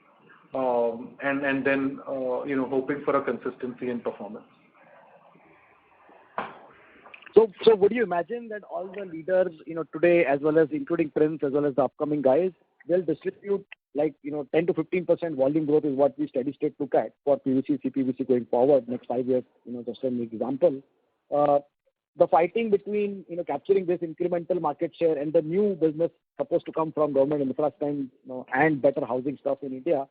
and then, hoping for a consistency in performance. So would you imagine that all the leaders, today, as well as including Prince, as well as the upcoming guys, they'll distribute 10 to 15% volume growth is what we steady state look at for PVC, CPVC going forward next 5 years, just an example. The fighting between, capturing this incremental market share and the new business supposed to come from government infrastructure, and better housing stuff in India.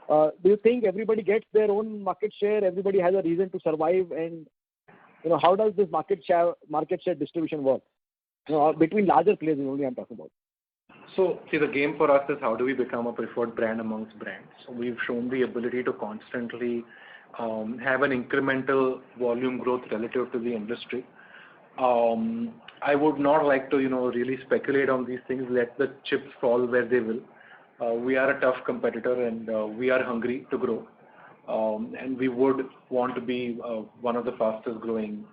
Do you think everybody gets their own market share? Everybody has a reason to survive, and how does this market share distribution work? Between larger players is only I'm talking about. So, see, the game for us is how do we become a preferred brand amongst brands. So we've shown the ability to constantly have an incremental volume growth relative to the industry. I would not like to, really speculate on these things. Let the chips fall where they will. We are a tough competitor, and we are hungry to grow. And we would want to be one of the fastest growing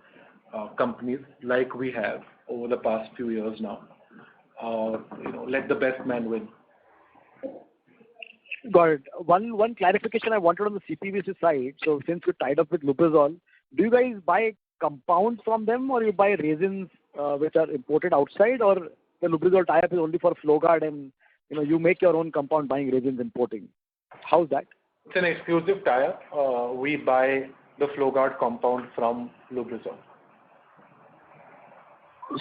companies like we have over the past few years now. Let the best man win. Got it. One clarification I wanted on the CPVC side. So since you're tied up with Lubrizol, do you guys buy compounds from them, or you buy resins which are imported outside, or the Lubrizol tie-up is only for FlowGuard and you make your own compound buying resins importing? How's that? It's an exclusive tie-up. We buy the FlowGuard compound from Lubrizol.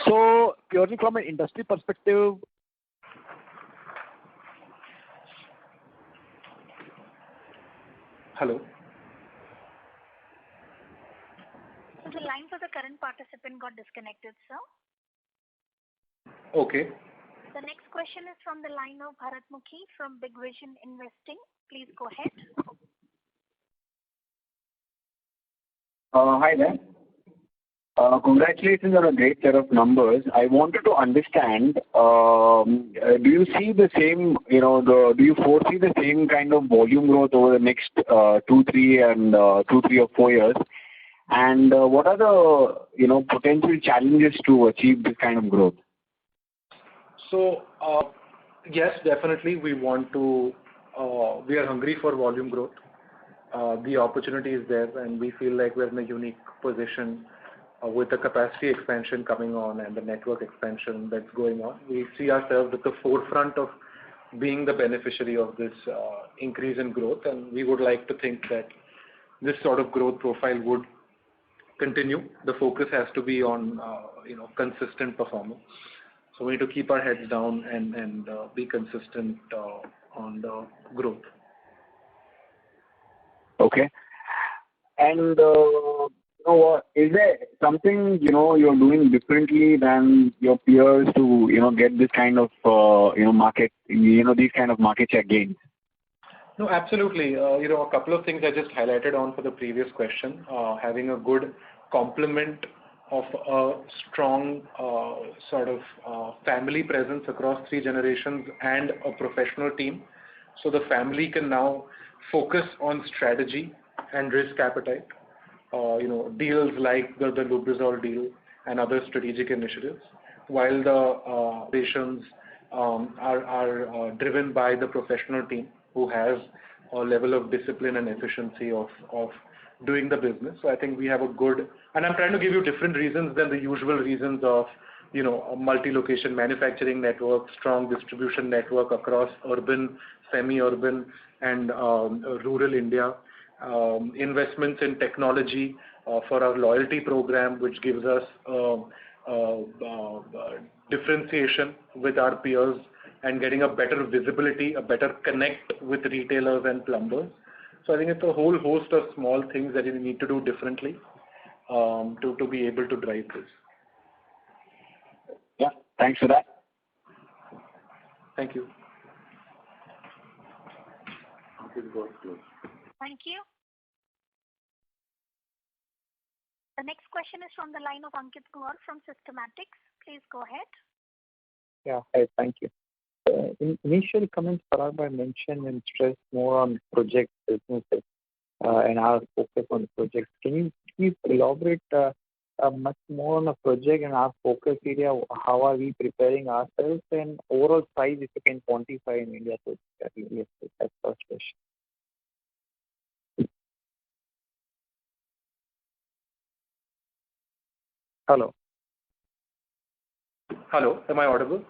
So purely from an industry perspective, hello. The line for the current participant got disconnected, sir. Okay. The next question is from the line of Bharat Mukhi from Big Vision Investing. Please go ahead. Hi there. Congratulations on a great set of numbers. I wanted to understand, do you see the same, do you foresee the same kind of volume growth over the next 2, 3 or 4 years? And what are the, potential challenges to achieve this kind of growth? So, yes, definitely we want to, we are hungry for volume growth. The opportunity is there, and we feel like we're in a unique position with the capacity expansion coming on and the network expansion that's going on. We see ourselves at the forefront of being the beneficiary of this increase in growth, and we would like to think that this sort of growth profile would continue. The focus has to be on, consistent performance. So we need to keep our heads down and be consistent on the growth. Okay. And is there something you're doing differently than your peers to get this kind of market these kind of market share gains? No, absolutely. A couple of things I just highlighted on for the previous question. Having a good complement of a strong family presence across 3 generations and a professional team. So the family can now focus on strategy and risk appetite. Deals like the Lubrizol deal and other strategic initiatives, while the operations are driven by the professional team who has a level of discipline and efficiency of doing the business. So I think we have a good, and I'm trying to give you different reasons than the usual reasons of, a multi-location manufacturing network, strong distribution network across urban, semi-urban, and rural India. Investments in technology for our loyalty program, which gives us differentiation with our peers and getting a better visibility, a better connect with retailers and plumbers. So I think it's a whole host of small things that you need to do differently to be able to drive this. Yeah, thanks for that. Thank you. Thank you. The next question is from the line of Ankit Kumar from Systematix. Please go ahead. Yeah, hi, thank you. In initial comments, Parag mentioned and stressed more on project businesses and our focus on projects. Can you please elaborate much more on the project and our focus area? How are we preparing ourselves, and overall size, if you can quantify in India? So that's the first question. Hello. Hello, am I audible?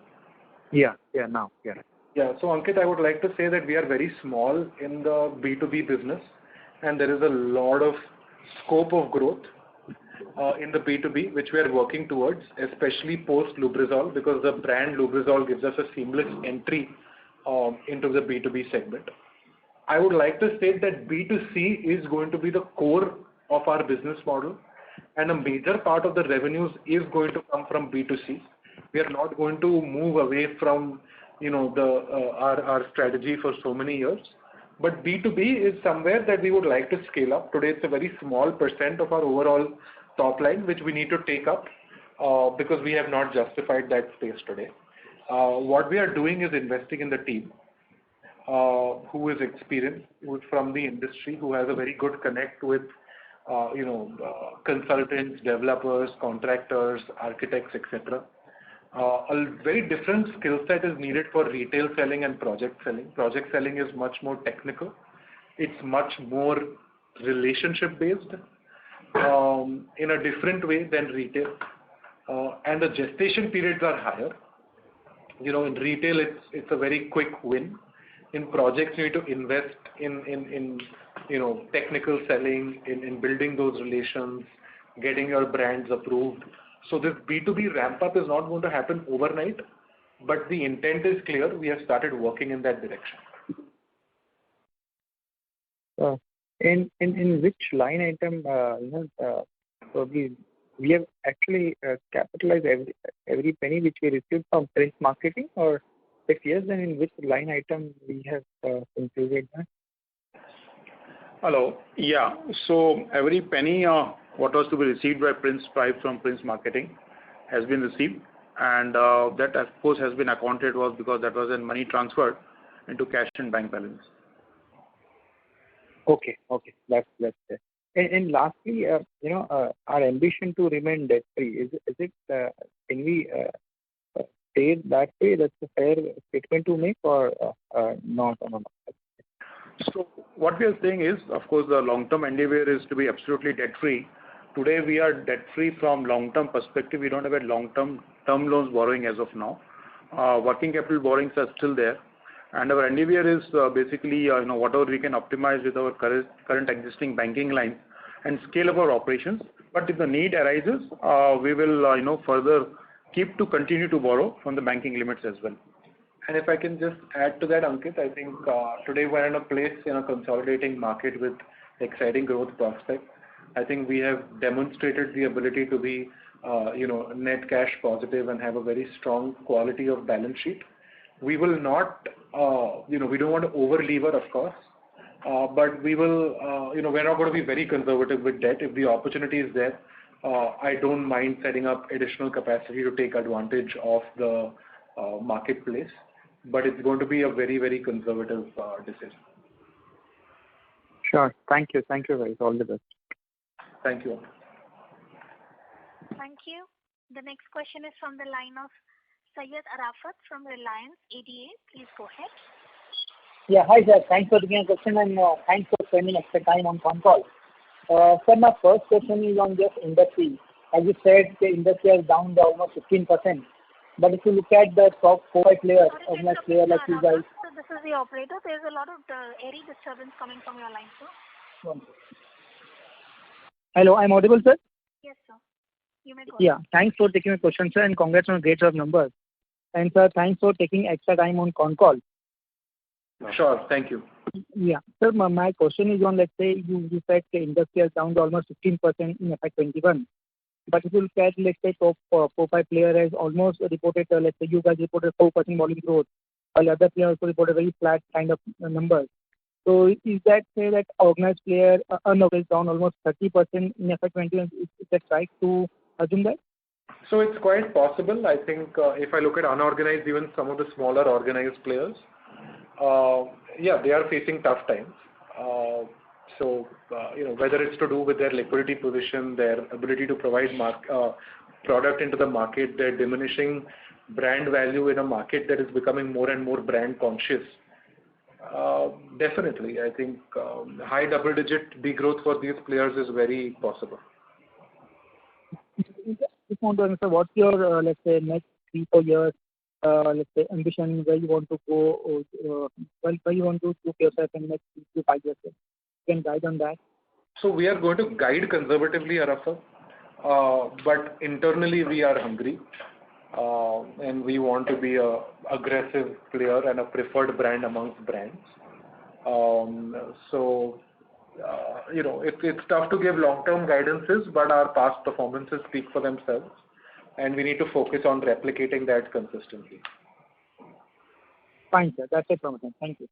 Yeah, now. Yeah, so Ankit, I would like to say that we are very small in the B2B business, and there is a lot of scope of growth in the B2B, which we are working towards, especially post Lubrizol, because the brand Lubrizol gives us a seamless entry into the B2B segment. I would like to state that B2C is going to be the core of our business model, and a major part of the revenues is going to come from B2C. We are not going to move away from our strategy for so many years. But B2B is somewhere that we would like to scale up. Today it's a very small % of our overall top line, which we need to take up because we have not justified that space today. What we are doing is investing in the team who is experienced, who is from the industry, who has a very good connect with consultants, developers, contractors, architects, etc. A very different skill set is needed for retail selling and project selling. Project selling is much more technical. It's much more relationship based in a different way than retail. And the gestation periods are higher. In retail, it's a very quick win. In projects, you need to invest in technical selling, in building those relations, getting your brands approved. So this B2B ramp up is not going to happen overnight, but the intent is clear. We have started working in that direction. In which line item, probably we have actually capitalized every penny which we received from print marketing, or if yes, then in which line item we have included that? Hello. Yeah. So every penny what was to be received by Prince Private from Prince Marketing has been received, and that of course has been accounted was because that was in money transferred into cash and bank balance. Okay, that's it. And lastly, our ambition to remain debt free, is it can we say it that way? That's a fair statement to make, or not? So what we are saying is, of course, the long-term endeavor is to be absolutely debt-free. Today we are debt-free from long-term perspective. We don't have a long-term term loans borrowing as of now. Working capital borrowings are still there, and our endeavor is basically whatever we can optimize with our current existing banking lines and scale up our operations. But if the need arises, we will further continue to borrow from the banking limits as well. And if I can just add to that, Ankit, I think today we're in a place in a consolidating market with exciting growth prospects. I think we have demonstrated the ability to be, net cash positive and have a very strong quality of balance sheet. We will not, we don't want to over-lever, of course, but we will, we're not going to be very conservative with debt. If the opportunity is there, I don't mind setting up additional capacity to take advantage of the marketplace, but it's going to be a very, very conservative decision. Sure. Thank you, guys. All the best. Thank you. Thank you. The next question is from the line of Syed Arafat from Reliance ADA. Please go ahead. Yeah, hi sir. Thanks for taking a question, and thanks for spending extra time on phone call. Sir, my first question is on this industry. As you said, the industry is down by almost 15%. But if you look at the top 4 players, organized players like you guys. So this is the operator. There's a lot of airy disturbance coming from your line, sir. Hello, I'm audible, sir? Yes, sir. You may go Yeah, ahead. thanks for taking my question, sir, and congrats on a great set of numbers. And sir, thanks for taking extra time on con call. Sure, thank you. Yeah, sir, my question is on, let's say, you said the industry is down to almost 15% in FY21. But if you look at, let's say, top 4-5 player has almost reported, let's say, you guys reported 4% volume growth, while other players also reported very flat kind of numbers. So is that say that organized player unorganized down almost 30% in FY21? Is that right to assume that? So it's quite possible. I think if I look at unorganized, even some of the smaller organized players, they are facing tough times. Whether it's to do with their liquidity position, their ability to provide product into the market, their diminishing brand value in a market that is becoming more and more brand conscious. Definitely, I think high double-digit degrowth for these players is very possible. Just want to understand what's your, let's say, next 3-4 years, let's say, ambition, where you want to go, where you want to put yourself in the next 3 to 5 years? You can guide on that. So we are going to guide conservatively, Arafat, but internally we are hungry, and we want to be a aggressive player and a preferred brand amongst brands. It's tough to give long-term guidances, but our past performances speak for themselves, and we need to focus on replicating that consistently. Fine, sir. That's it from me. Thank you.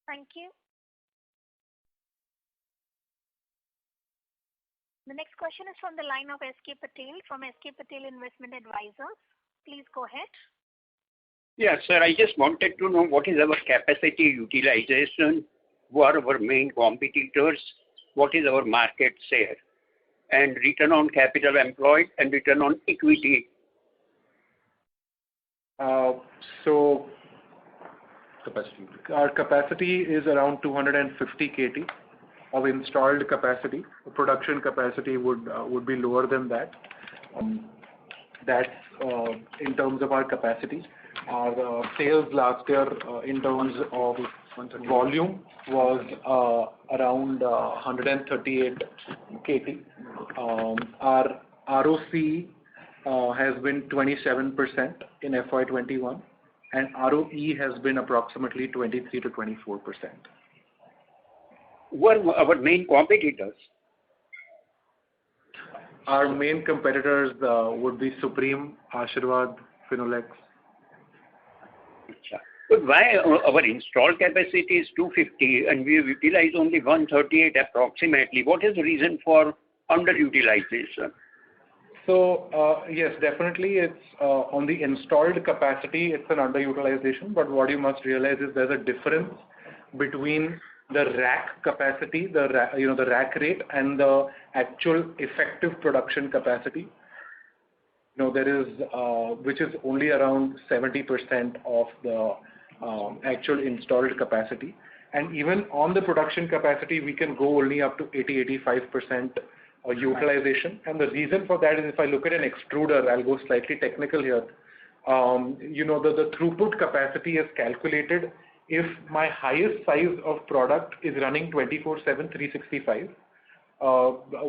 Thank you. The next question is from the line of SK Patel from SK Patel Investment Advisors. Please go ahead. Yeah, sir, I just wanted to know what is our capacity utilization, who are our main competitors, what is our market share, and return on capital employed and return on equity. Our capacity is around 250 KT of installed capacity. The production capacity would be lower than that. That's in terms of our capacity. Our sales last year in terms of volume was around 138 KT. Our ROC has been 27% in FY21, and ROE has been approximately 23 to 24%. Who are our main competitors? Our main competitors would be Supreme, Ashirvad, Finolex. But why our installed capacity is 250 and we utilize only 138 approximately? What is the reason for underutilization? So yes, definitely it's on the installed capacity, it's an underutilization. But what you must realize is there's a difference between the rack capacity, the rack rate, and the actual effective production capacity. There is which is only around 70% of the actual installed capacity. And even on the production capacity, we can go only up to 80-85% utilization. And the reason for that is if I look at an extruder, I'll go slightly technical here. The throughput capacity is calculated if my highest size of product is running 24/7, 365,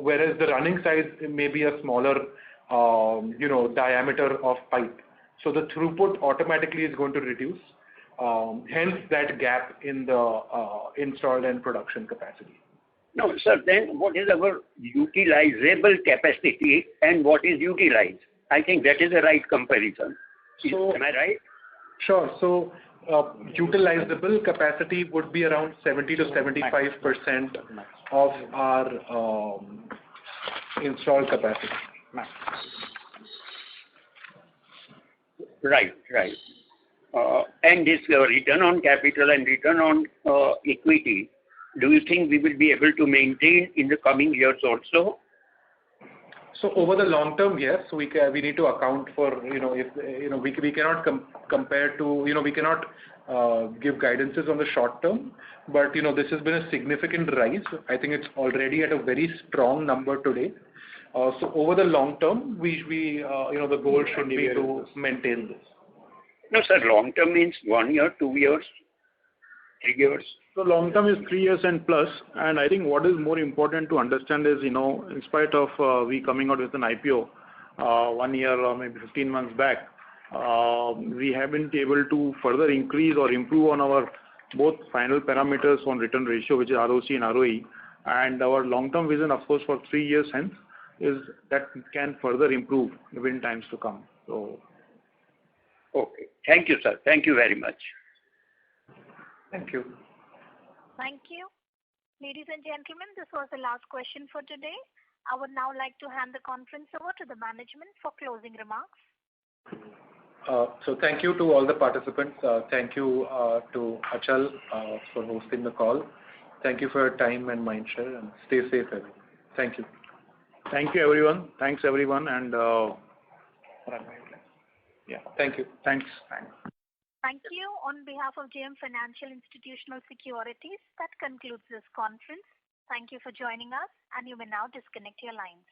whereas the running size may be a smaller, diameter of pipe. So the throughput automatically is going to reduce. Hence that gap in the installed and production capacity. No, sir, then what is our utilizable capacity and what is utilized? I think that is the right comparison. Am I right? Sure. So utilizable capacity would be around 70-75% of our installed capacity. Right. And this return on capital and return on equity, do you think we will be able to maintain in the coming years also? So over the long term, yes, we need to account for, we cannot compare to, we cannot give guidances on the short term, but, this has been a significant rise. I think it's already at a very strong number today. So over the long term, the goal should be to maintain this. No, sir, long term means 1 year, 2 years, 3 years. So long term is 3 years and plus, and I think what is more important to understand is, in spite of we coming out with an IPO 1 year or maybe 15 months back, we haven't able to further increase or improve on our both final parameters on return ratio, which is ROC and ROE, and our long-term vision, of course, for 3 years hence is that can further improve in times to come. So. Okay. Thank you, sir. Thank you very much. Thank you. Thank you. Ladies and gentlemen, this was the last question for today. I would now like to hand the conference over to the management for closing remarks. So thank you to all the participants. Thank you to Achal for hosting the call. Thank you for your time and mindshare, and stay safe, everyone. Thank you. Thank you, everyone. Thanks, everyone, and thank you. Thanks. Thank you. On behalf of JM Financial Institutional Securities, that concludes this conference. Thank you for joining us, and you may now disconnect your lines.